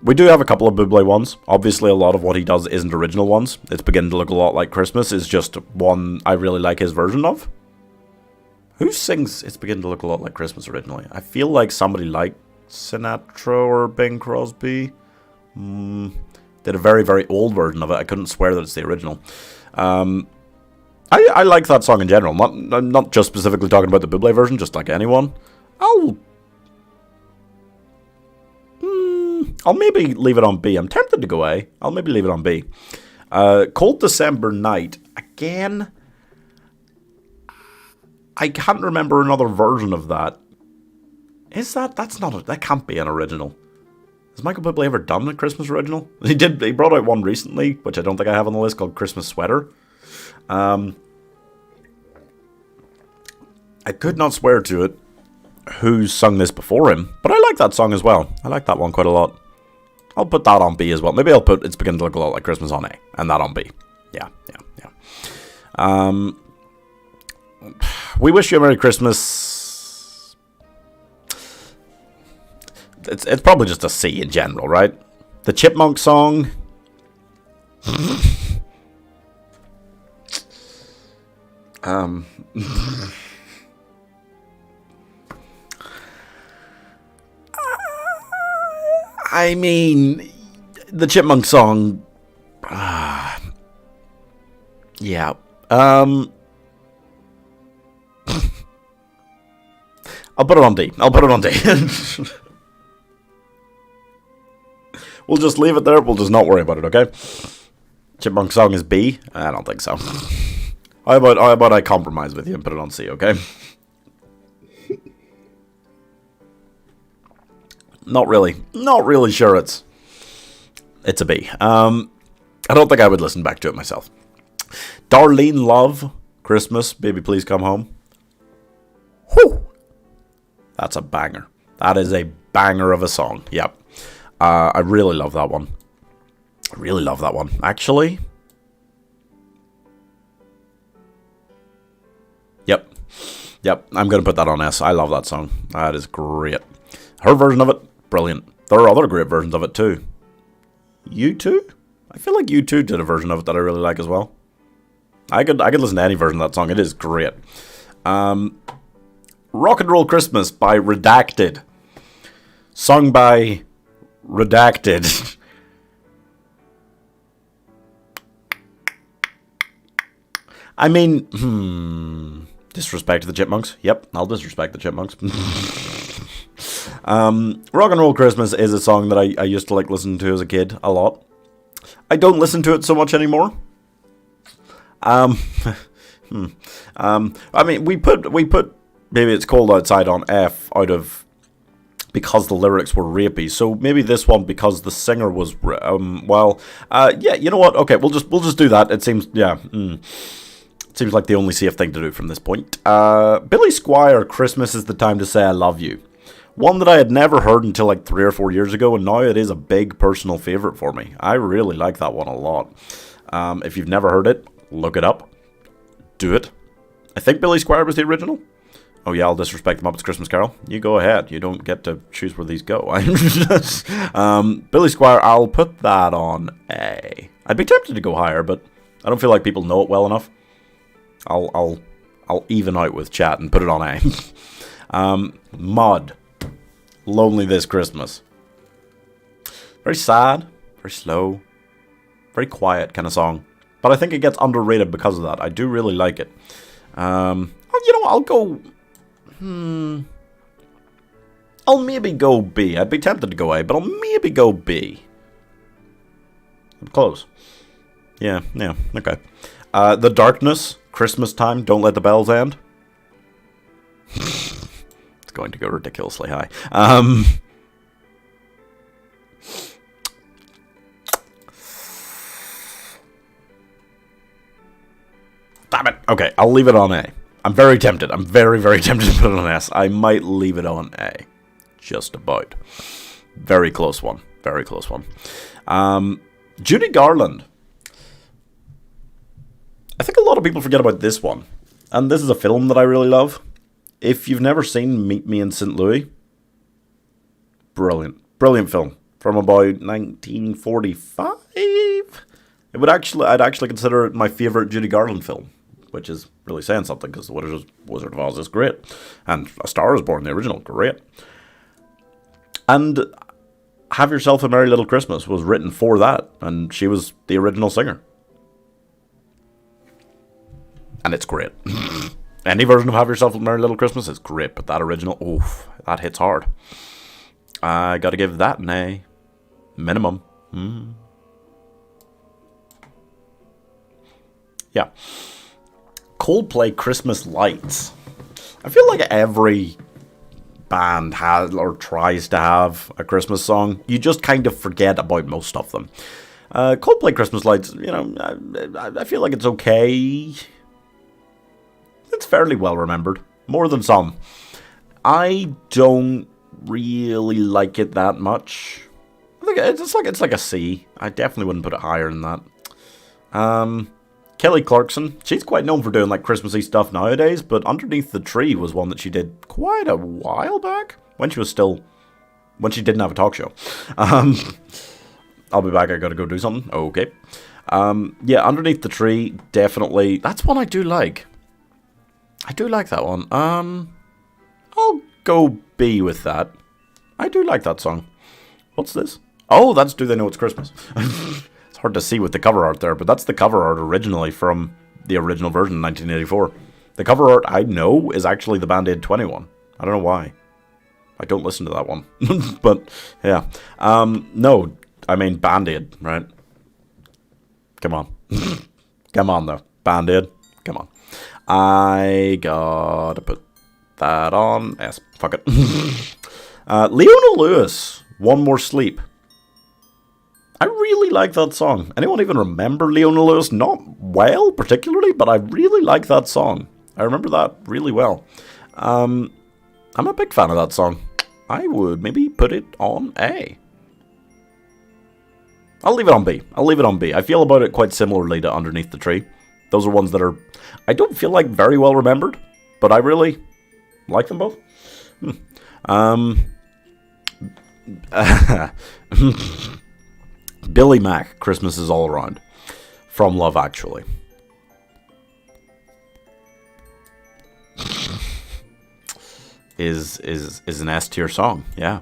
We do have a couple of Bublé ones. Obviously, a lot of what he does isn't original ones. It's beginning to look a lot like Christmas. Is just one I really like his version of. Who sings It's Beginning to Look a Lot Like Christmas originally? I feel like somebody like Sinatra or Bing Crosby did a very, very old version of it. I couldn't swear that it's the original. I like that song in general. I'm not just specifically talking about the Bublé version, just like anyone. I'll maybe leave it on B. I'm tempted to go A. I'll maybe leave it on B. Cold December Night. Again, I can't remember another version of that. Is that? That can't be an original. Has Michael Bublé ever done a Christmas original? He brought out one recently, which I don't think I have on the list, called Christmas Sweater. I could not swear to it who's sung this before him, but I like that song as well. I like that one quite a lot. I'll put that on B as well. Maybe I'll put It's Beginning to Look a Lot Like Christmas on A, and that on B. Yeah. We Wish You a Merry Christmas. It's probably just a C in general, right? The Chipmunk song. I mean, the Chipmunk song. Yeah. I'll put it on D. We'll just leave it there. We'll just not worry about it, okay? Chipmunk song is B? I don't think so. How about I compromise with you and put it on C, okay? Not really sure it's a B. I don't think I would listen back to it myself. Darlene Love, Christmas, Baby Please Come Home. Whew! That's a banger. That is a banger of a song. Yep. I really love that one. Actually. Yep. I'm going to put that on S. I love that song. That is great. Her version of it, brilliant. There are other great versions of it too. U2? I feel like U2 did a version of it that I really like as well. I could listen to any version of that song. It is great. Rock and Roll Christmas by Redacted. Sung by Redacted. I mean, disrespect to the Chipmunks. Yep, I'll disrespect the Chipmunks. Rock and Roll Christmas is a song that I used to like listening to as a kid a lot. I don't listen to it so much anymore. I mean, we put Maybe It's Cold Outside on F out of because the lyrics were rapey. So maybe this one because the singer was yeah, you know what? Okay, we'll just do that. It seems It seems like the only safe thing to do from this point. Billy Squier, Christmas is the Time to Say I Love You. One that I had never heard until like 3 or 4 years ago, and now it is a big personal favourite for me. I really like that one a lot. If you've never heard it, look it up. Do it. I think Billy Squier was the original. Oh yeah, I'll disrespect the Muppets Christmas Carol. You go ahead. You don't get to choose where these go. Billy Squier, I'll put that on A. I'd be tempted to go higher, but I don't feel like people know it well enough. I'll even out with chat and put it on A. Mud. Lonely This Christmas. Very sad. Very slow. Very quiet kind of song. But I think it gets underrated because of that. I do really like it. I'll go... I'll maybe go B. I'd be tempted to go A, but I'll maybe go B. I'm close. Yeah, okay. The Darkness, Christmas Time, Don't Let the Bells End. It's going to go ridiculously high. Damn it. Okay, I'll leave it on A. I'm very tempted. I'm very, very tempted to put it on S. I might leave it on A. Just about. Very close one. Very close one. Judy Garland. I think a lot of people forget about this one. And this is a film that I really love. If you've never seen Meet Me in St. Louis, brilliant. Brilliant film. From about 1945? I'd actually consider it my favourite Judy Garland film. Which is really saying something, because The Wizard of Oz is great. And A Star is Born, the original, great. And Have Yourself a Merry Little Christmas was written for that, and she was the original singer. And it's great. Any version of Have Yourself a Merry Little Christmas is great, but that original, oof, that hits hard. I gotta give that an A. Minimum. Yeah. Coldplay Christmas Lights. I feel like every band has or tries to have a Christmas song. You just kind of forget about most of them. Coldplay Christmas Lights, I feel like it's okay. It's fairly well remembered. More than some. I don't really like it that much. I think it's like a C. I definitely wouldn't put it higher than that. Kelly Clarkson, she's quite known for doing like Christmassy stuff nowadays, but Underneath the Tree was one that she did quite a while back, when she didn't have a talk show. I'll be back, I gotta go do something. Okay. Yeah, Underneath the Tree, definitely. That's one I do like. I do like that one. I'll go B with that. I do like that song. What's this? Oh, that's Do They Know It's Christmas? It's hard to see with the cover art there, but that's the cover art originally from the original version in 1984. The cover art I know is actually the Band-Aid 21. I don't know why. I don't listen to that one. But, yeah. No, I mean Band-Aid, right? Come on. Come on, though. Band-Aid. Come on. I gotta put that on S. Fuck it. Leona Lewis, One More Sleep. I really like that song. Anyone even remember Leona Lewis? Not well, particularly, but I really like that song. I remember that really well. I'm a big fan of that song. I would maybe put it on A. I'll leave it on B. I feel about it quite similarly to Underneath the Tree. Those are ones that are, I don't feel like very well remembered, but I really like them both. Billy Mack, Christmas is All Around, from Love Actually. is an S tier song. Yeah,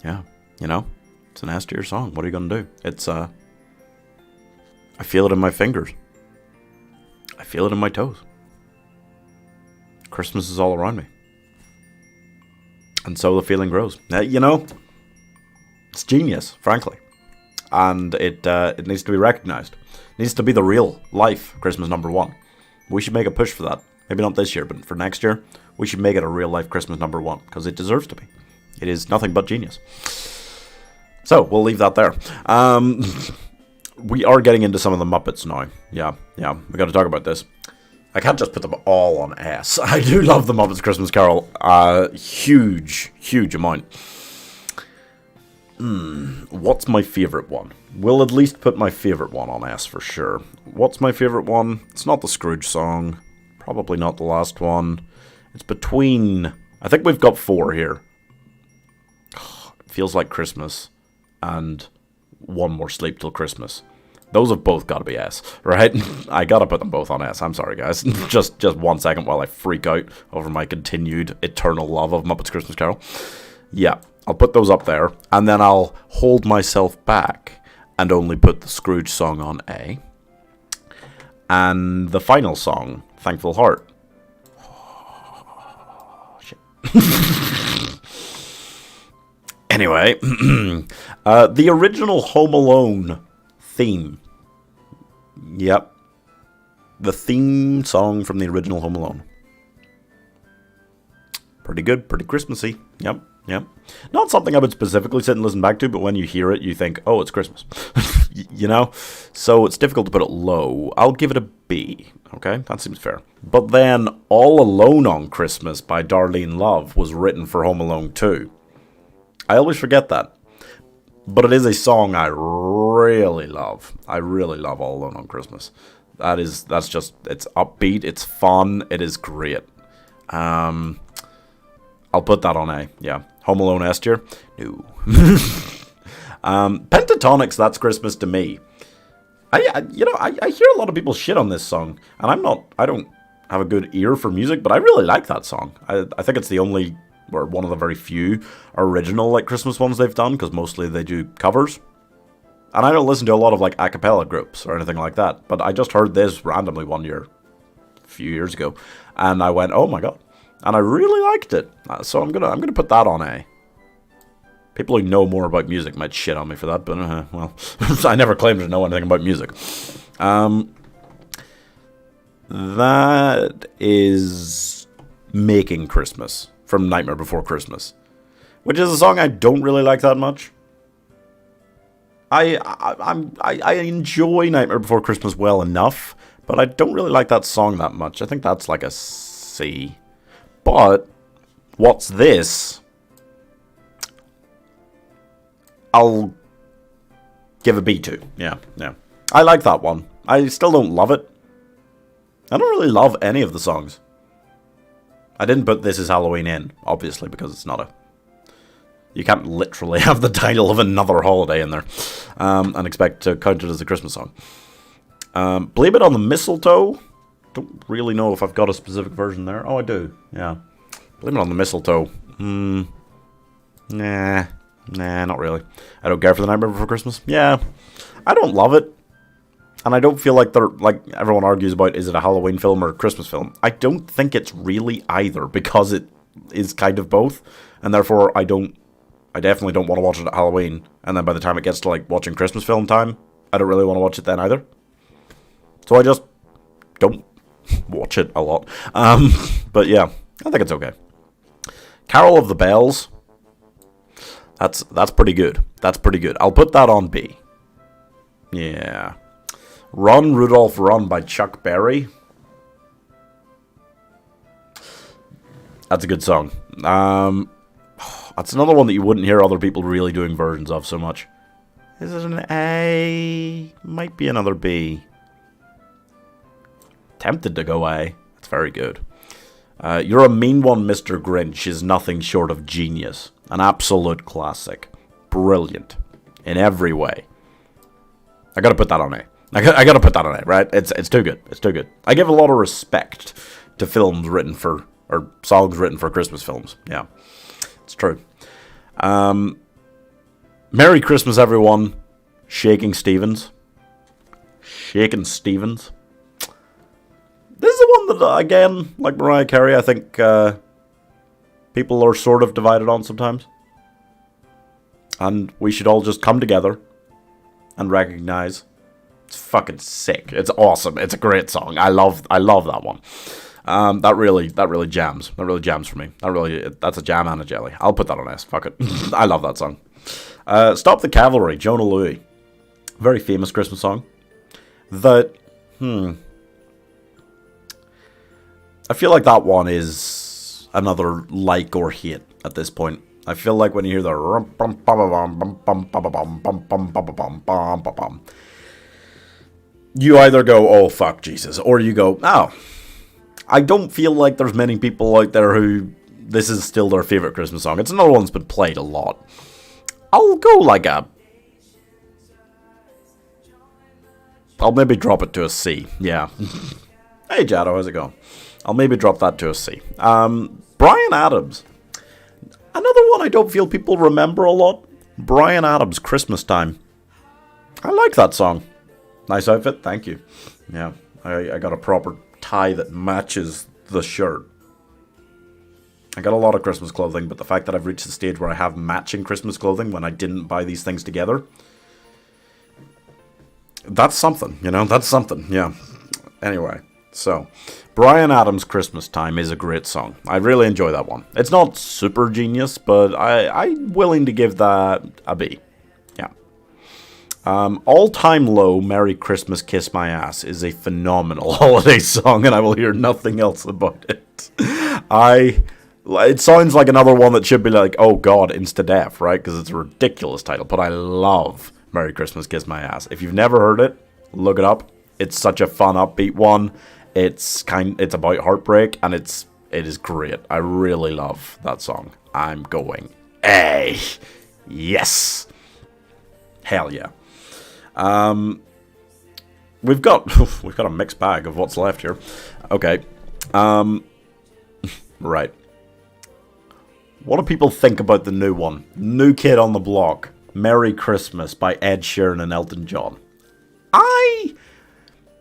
it's an S tier song. What are you gonna do? It's I feel it in my fingers. I feel it in my toes. Christmas is all around me, and so the feeling grows. It's genius, frankly. And it needs to be recognized. It needs to be the real life Christmas #1. We should make a push for that. Maybe not this year, but for next year, we should make it a real life Christmas #1, because it deserves to be. It is nothing but genius. So, we'll leave that there. We are getting into some of the Muppets now. Yeah, we got to talk about this. I can't just put them all on S. I do love the Muppets Christmas Carol. Huge amount. What's my favourite one? We'll at least put my favourite one on S for sure. What's my favourite one? It's not the Scrooge song. Probably not the last one. It's between... I think we've got 4 here. It Feels Like Christmas and One More Sleep Till Christmas. Those have both got to be S, right? I gotta put them both on S. I'm sorry, guys. just 1 second while I freak out over my continued eternal love of Muppets Christmas Carol. Yeah. I'll put those up there, and then I'll hold myself back and only put the Scrooge song on A. And the final song, Thankful Heart. Oh, shit. Anyway, the original Home Alone theme. Yep. The theme song from the original Home Alone. Pretty good, pretty Christmassy. Yep. Not something I would specifically sit and listen back to, but when you hear it, you think, oh, it's Christmas. You know? So it's difficult to put it low. I'll give it a B. Okay? That seems fair. But then All Alone on Christmas by Darlene Love was written for Home Alone 2. I always forget that. But it is a song I really love. I really love All Alone on Christmas. That's just, it's upbeat, it's fun, it is great. I'll put that on A, yeah. Home Alone S tier? No. Pentatonix, That's Christmas to Me. I hear a lot of people shit on this song, and I don't have a good ear for music, but I really like that song. I think it's the only, or one of the very few original like Christmas ones they've done, because mostly they do covers. And I don't listen to a lot of like a cappella groups or anything like that, but I just heard this randomly a few years ago, and I went, oh my god. And I really liked it, so I'm gonna put that on A. People who know more about music might shit on me for that, but well, I never claimed to know anything about music. That is Making Christmas from Nightmare Before Christmas, which is a song I don't really like that much. I enjoy Nightmare Before Christmas well enough, but I don't really like that song that much. I think that's like a C. But What's This? I'll give a B to. Yeah. I like that one. I still don't love it. I don't really love any of the songs. I didn't put This Is Halloween in, obviously, because it's not a... You can't literally have the title of another holiday in there and expect to count it as a Christmas song. Blame It on the Mistletoe. Don't really know if I've got a specific version there. Oh, I do. Yeah. Blame It on the Mistletoe. Nah, not really. I don't care for The Nightmare Before Christmas. Yeah. I don't love it. And I don't feel like they're, like everyone argues about, is it a Halloween film or a Christmas film? I don't think it's really either, because it is kind of both. And therefore, I definitely don't want to watch it at Halloween. And then by the time it gets to like watching Christmas film time, I don't really want to watch it then either. So I just don't watch it a lot. But yeah, I think it's okay. Carol of the Bells. That's pretty good. That's pretty good. I'll put that on B. Yeah. Run, Rudolph, Run by Chuck Berry. That's a good song. That's another one that you wouldn't hear other people really doing versions of so much. Is it an A? Might be another B. Tempted to go A. That's very good. You're a Mean One, Mr. Grinch is nothing short of genius. An absolute classic. Brilliant. In every way. I gotta put that on A. I gotta put that on A, right? It's too good. It's too good. I give a lot of respect to films written for, or songs written for Christmas films. Yeah. It's true. Merry Christmas, everyone. Shaking Stevens. Shaking Stevens. This is the one that, again, like Mariah Carey, I think people are sort of divided on sometimes. And we should all just come together and recognize it's fucking sick. It's awesome. It's a great song. I love that one. That really jams. That really jams for me. That's a jam and a jelly. I'll put that on S. Fuck it. I love that song. Stop the Cavalry, Jonah Louie. Very famous Christmas song. That, I feel like that one is another like or hate at this point. I feel like when you hear the you either go, oh fuck Jesus, or you go, oh. I don't feel like there's many people out there who this is still their favorite Christmas song. It's another one that's been played a lot. I'll go like I'll maybe drop it to a C. Yeah. Hey Jado, how's it going? I'll maybe drop that to a C. Bryan Adams. Another one I don't feel people remember a lot. Bryan Adams, Christmas Time. I like that song. Nice outfit, thank you. Yeah, I got a proper tie that matches the shirt. I got a lot of Christmas clothing, but the fact that I've reached the stage where I have matching Christmas clothing when I didn't buy these things together, that's something, you know, that's something, yeah. Anyway, so, Bryan Adams' Christmas Time is a great song. I really enjoy that one. It's not super genius, but I'm willing to give that a B. Yeah. All Time Low, Merry Christmas, Kiss My Ass is a phenomenal holiday song, and I will hear nothing else about it. It sounds like another one that should be like, oh god, insta-death, right? Because it's a ridiculous title, but I love Merry Christmas, Kiss My Ass. If you've never heard it, look it up. It's such a fun, upbeat one. It's about heartbreak, and it is great. I really love that song. I'm going, hey, yes, hell yeah. We've got a mixed bag of what's left here. Okay, right. What do people think about the new one? New Kid on the Block, Merry Christmas by Ed Sheeran and Elton John.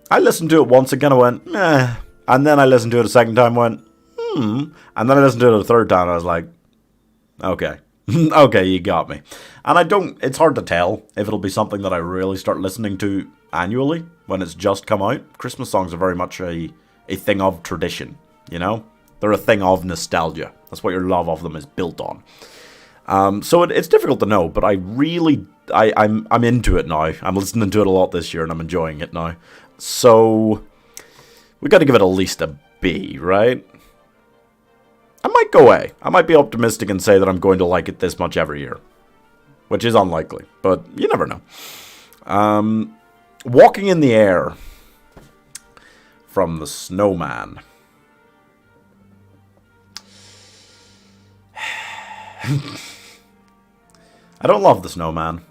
I listened to it once and kind of went, meh. And then I listened to it a second time and went, And then I listened to it a third time and I was like, okay. Okay, you got me. And it's hard to tell if it'll be something that I really start listening to annually when it's just come out. Christmas songs are very much a thing of tradition, you know? They're a thing of nostalgia. That's what your love of them is built on. So it's difficult to know, but I'm into it now. I'm listening to it a lot this year and I'm enjoying it now. So we got to give it at least a B, right? I might go A. I might be optimistic and say that I'm going to like it this much every year, which is unlikely, but you never know. Walking in the Air from The Snowman. I don't love The Snowman.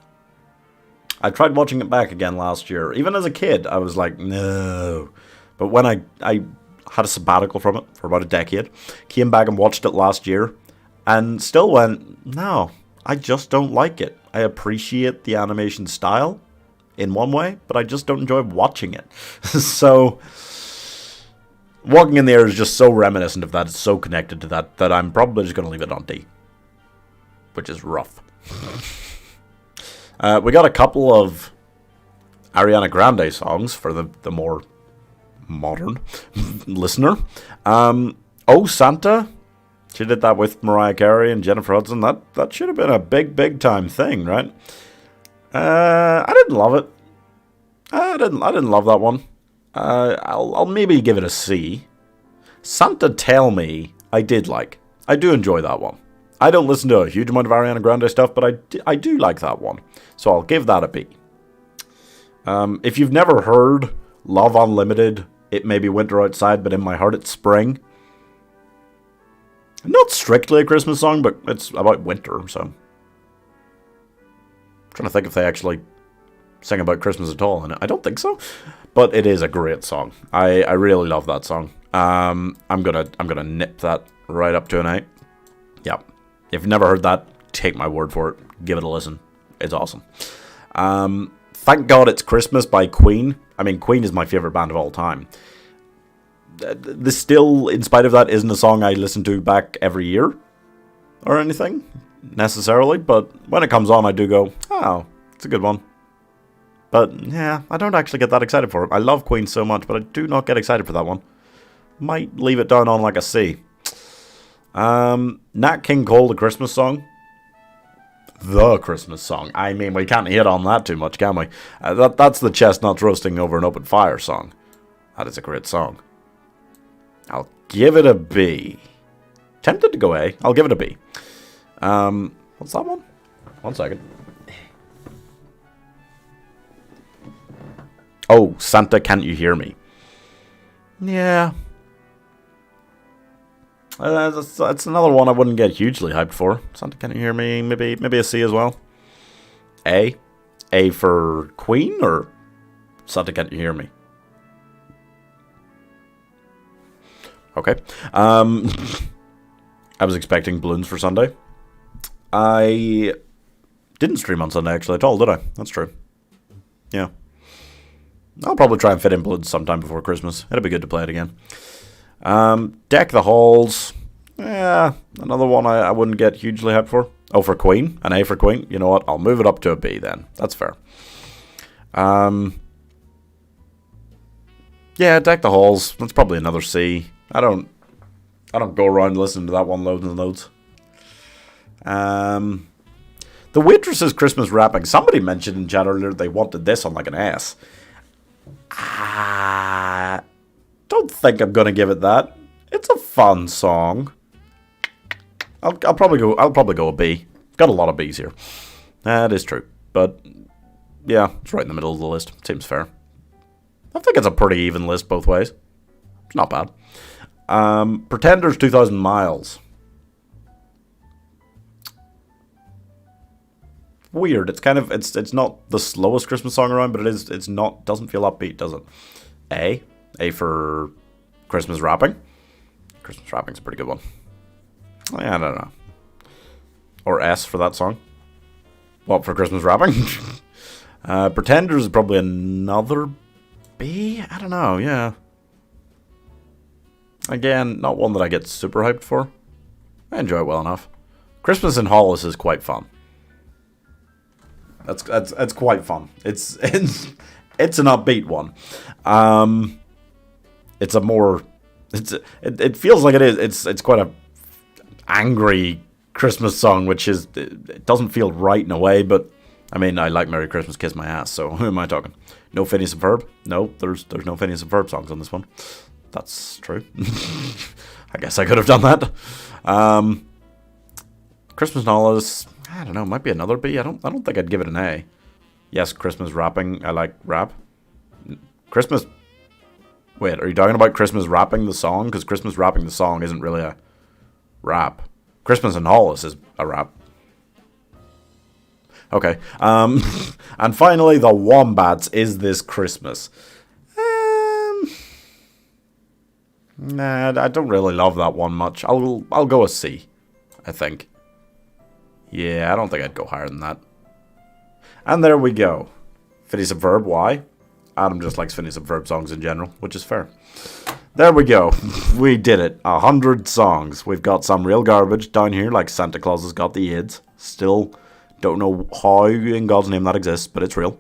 I tried watching it back again last year. Even as a kid, I was like, no. But when I had a sabbatical from it for about a decade, came back and watched it last year, and still went, no, I just don't like it. I appreciate the animation style in one way, but I just don't enjoy watching it. So, Walking in the Air is just so reminiscent of that, it's so connected to that I'm probably just going to leave it on D. Which is rough. We got a couple of Ariana Grande songs for the more modern listener. Oh Santa, she did that with Mariah Carey and Jennifer Hudson. That should have been a big time thing, right? I didn't love it. I didn't love that one. I'll maybe give it a C. Santa Tell Me, I did like. I do enjoy that one. I don't listen to a huge amount of Ariana Grande stuff, but I do like that one. So I'll give that a B. If you've never heard Love Unlimited, It May Be Winter Outside, but in my heart it's spring. Not strictly a Christmas song, but it's about winter, so. I'm trying to think if they actually sing about Christmas at all in it. I don't think so, but it is a great song. I really love that song. I'm gonna nip that right up to an 8. Yeah. If you've never heard that, take my word for it. Give it a listen. It's awesome. Thank God It's Christmas by Queen. I mean, Queen is my favourite band of all time. This still, in spite of that, isn't a song I listen to back every year or anything, necessarily. But when it comes on, I do go, oh, it's a good one. But, yeah, I don't actually get that excited for it. I love Queen so much, but I do not get excited for that one. Might leave it down on like a C. Nat King Cole, The Christmas Song. The Christmas Song. I mean, we can't hit on that too much, can we? That's the chestnuts roasting over an open fire song. That is a great song. I'll give it a B. Tempted to go A. I'll give it a B. What's that one? 1 second. Oh, Santa, Can't You Hear Me? Yeah. That's another one I wouldn't get hugely hyped for. Santa, Can You Hear Me? Maybe a C as well. A? A for Queen or Santa, Can't You Hear Me? Okay. I was expecting balloons for Sunday. I didn't stream on Sunday actually at all, did I? That's true. Yeah. I'll probably try and fit in Blood sometime before Christmas. It'll be good to play it again. Deck the Halls. Yeah, another one I wouldn't get hugely hyped for. Oh, for Queen? An A for Queen? You know what? I'll move it up to a B then. That's fair. Yeah, Deck the Halls. That's probably another C. I don't go around listening to that one loads and loads. The Waitress's Christmas Wrapping. Somebody mentioned in chat earlier they wanted this on like an S. I don't think I'm gonna give it that. It's a fun song. I'll probably go a B. Got a lot of B's here. That is true, but yeah, it's right in the middle of the list. Seems fair. I think it's a pretty even list both ways. It's not bad. Pretenders 2000 Miles. Weird. It's kind of it's not the slowest Christmas song around, but doesn't feel upbeat, does it? A for Christmas Wrapping. Christmas Wrapping's a pretty good one. I don't know. Or S for that song. What for Christmas Wrapping? Pretenders is probably another B. I don't know. Yeah. Again, not one that I get super hyped for. I enjoy it well enough. Christmas in Hollis is quite fun. That's quite fun. It's an upbeat one. It feels like it is. It's quite a angry Christmas song, which it doesn't feel right in a way. But I mean, I like Merry Christmas, Kiss My Ass. So who am I talking? No Phineas and Ferb? No, there's no Phineas and Ferb songs on this one. That's true. I guess I could have done that. Christmas in Hollis. I don't know, might be another B. I don't think I'd give it an A. Yes, Christmas Wrapping. I like rap. Christmas. Wait, are you talking about Christmas Wrapping the song? Because Christmas Wrapping the song isn't really a rap. Christmas in Hollis is a rap. Okay. And finally, the Wombats. Is This Christmas? Nah, I don't really love that one much. I'll go a C, I think. Yeah, I don't think I'd go higher than that. And there we go. Phineas and Ferb, why? Adam just likes Phineas and Ferb songs in general, which is fair. There we go. We did it. 100 songs. We've got some real garbage down here, like Santa Claus has got the AIDS. Still don't know how in God's name that exists, but it's real.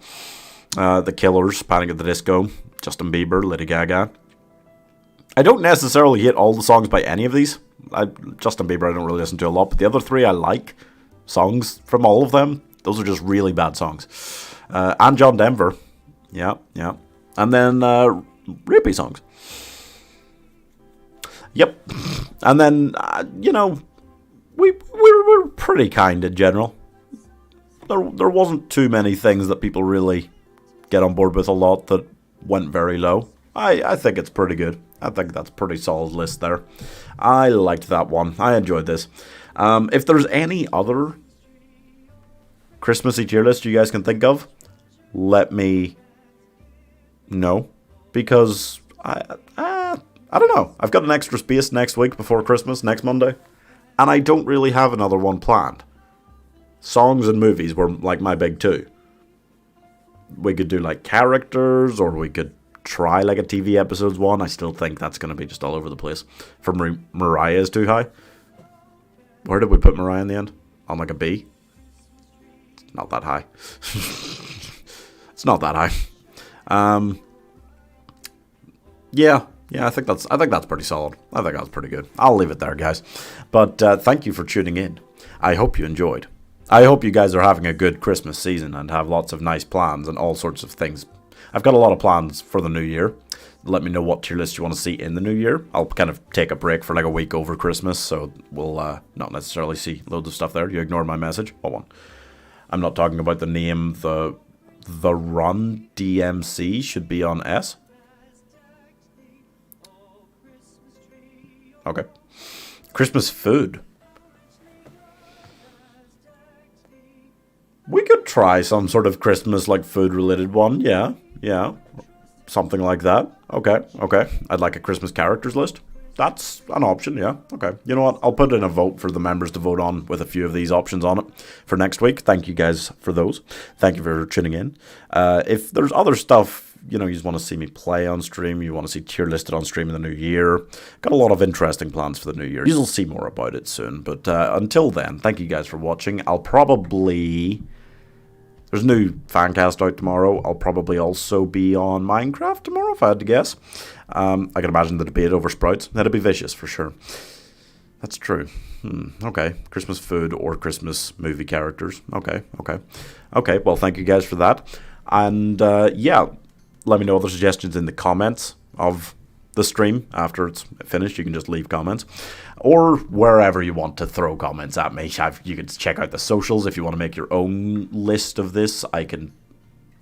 The Killers, Panic at the Disco, Justin Bieber, Lady Gaga. I don't necessarily hate all the songs by any of these. Justin Bieber I don't really listen to a lot, but the other three I like. Songs from all of them. Those are just really bad songs. And John Denver. Yeah. And then rapey songs. Yep. And then, we're pretty kind in general. There wasn't too many things that people really get on board with a lot that went very low. I think it's pretty good. I think that's a pretty solid list there. I liked that one. I enjoyed this. If there's any other Christmassy tier list you guys can think of, let me know. Because I don't know. I've got an extra space next week before Christmas, next Monday. And I don't really have another one planned. Songs and movies were like my big two. We could do like characters, or we could try like a TV episodes one. I still think that's going to be just all over the place. For Mariah is too high. Where did we put Mariah in the end? On like a B? It's not that high. It's not that high. Yeah, I think that's pretty solid. I think that's pretty good. I'll leave it there, guys. But thank you for tuning in. I hope you enjoyed. I hope you guys are having a good Christmas season and have lots of nice plans and all sorts of things. I've got a lot of plans for the new year. Let me know what tier list you want to see in the new year. I'll kind of take a break for like a week over Christmas, so we'll not necessarily see loads of stuff there. You ignored my message. What one? I'm not talking about the name. The Run DMC should be on S. Okay. Christmas food. We could try some sort of Christmas like food related one. Yeah. Something like that. Okay. I'd like a Christmas characters list. that's an option, yeah. Okay. You know what? I'll put in a vote for the members to vote on with a few of these options on it for next week. Thank you guys for those. Thank you for tuning in. If there's other stuff, you know, you just want to see me play on stream, you want to see tier listed on stream in the new year, got a lot of interesting plans for the new year. You'll see more about it soon. But until then, thank you guys for watching. I'll probably... There's a new fancast out tomorrow. I'll probably also be on Minecraft tomorrow, if I had to guess. I can imagine the debate over sprouts. That'll be vicious, for sure. That's true. Okay. Christmas food or Christmas movie characters. Okay. Well, thank you guys for that. And, yeah, let me know other suggestions in the comments of the stream after it's finished. You can just leave comments. Or wherever you want to throw comments at me. You can check out the socials if you want to make your own list of this. I could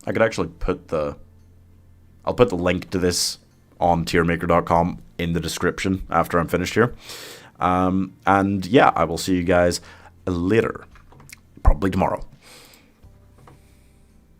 actually put I'll put the link to this on tiermaker.com in the description after I'm finished here. And yeah, I will see you guys later. Probably tomorrow.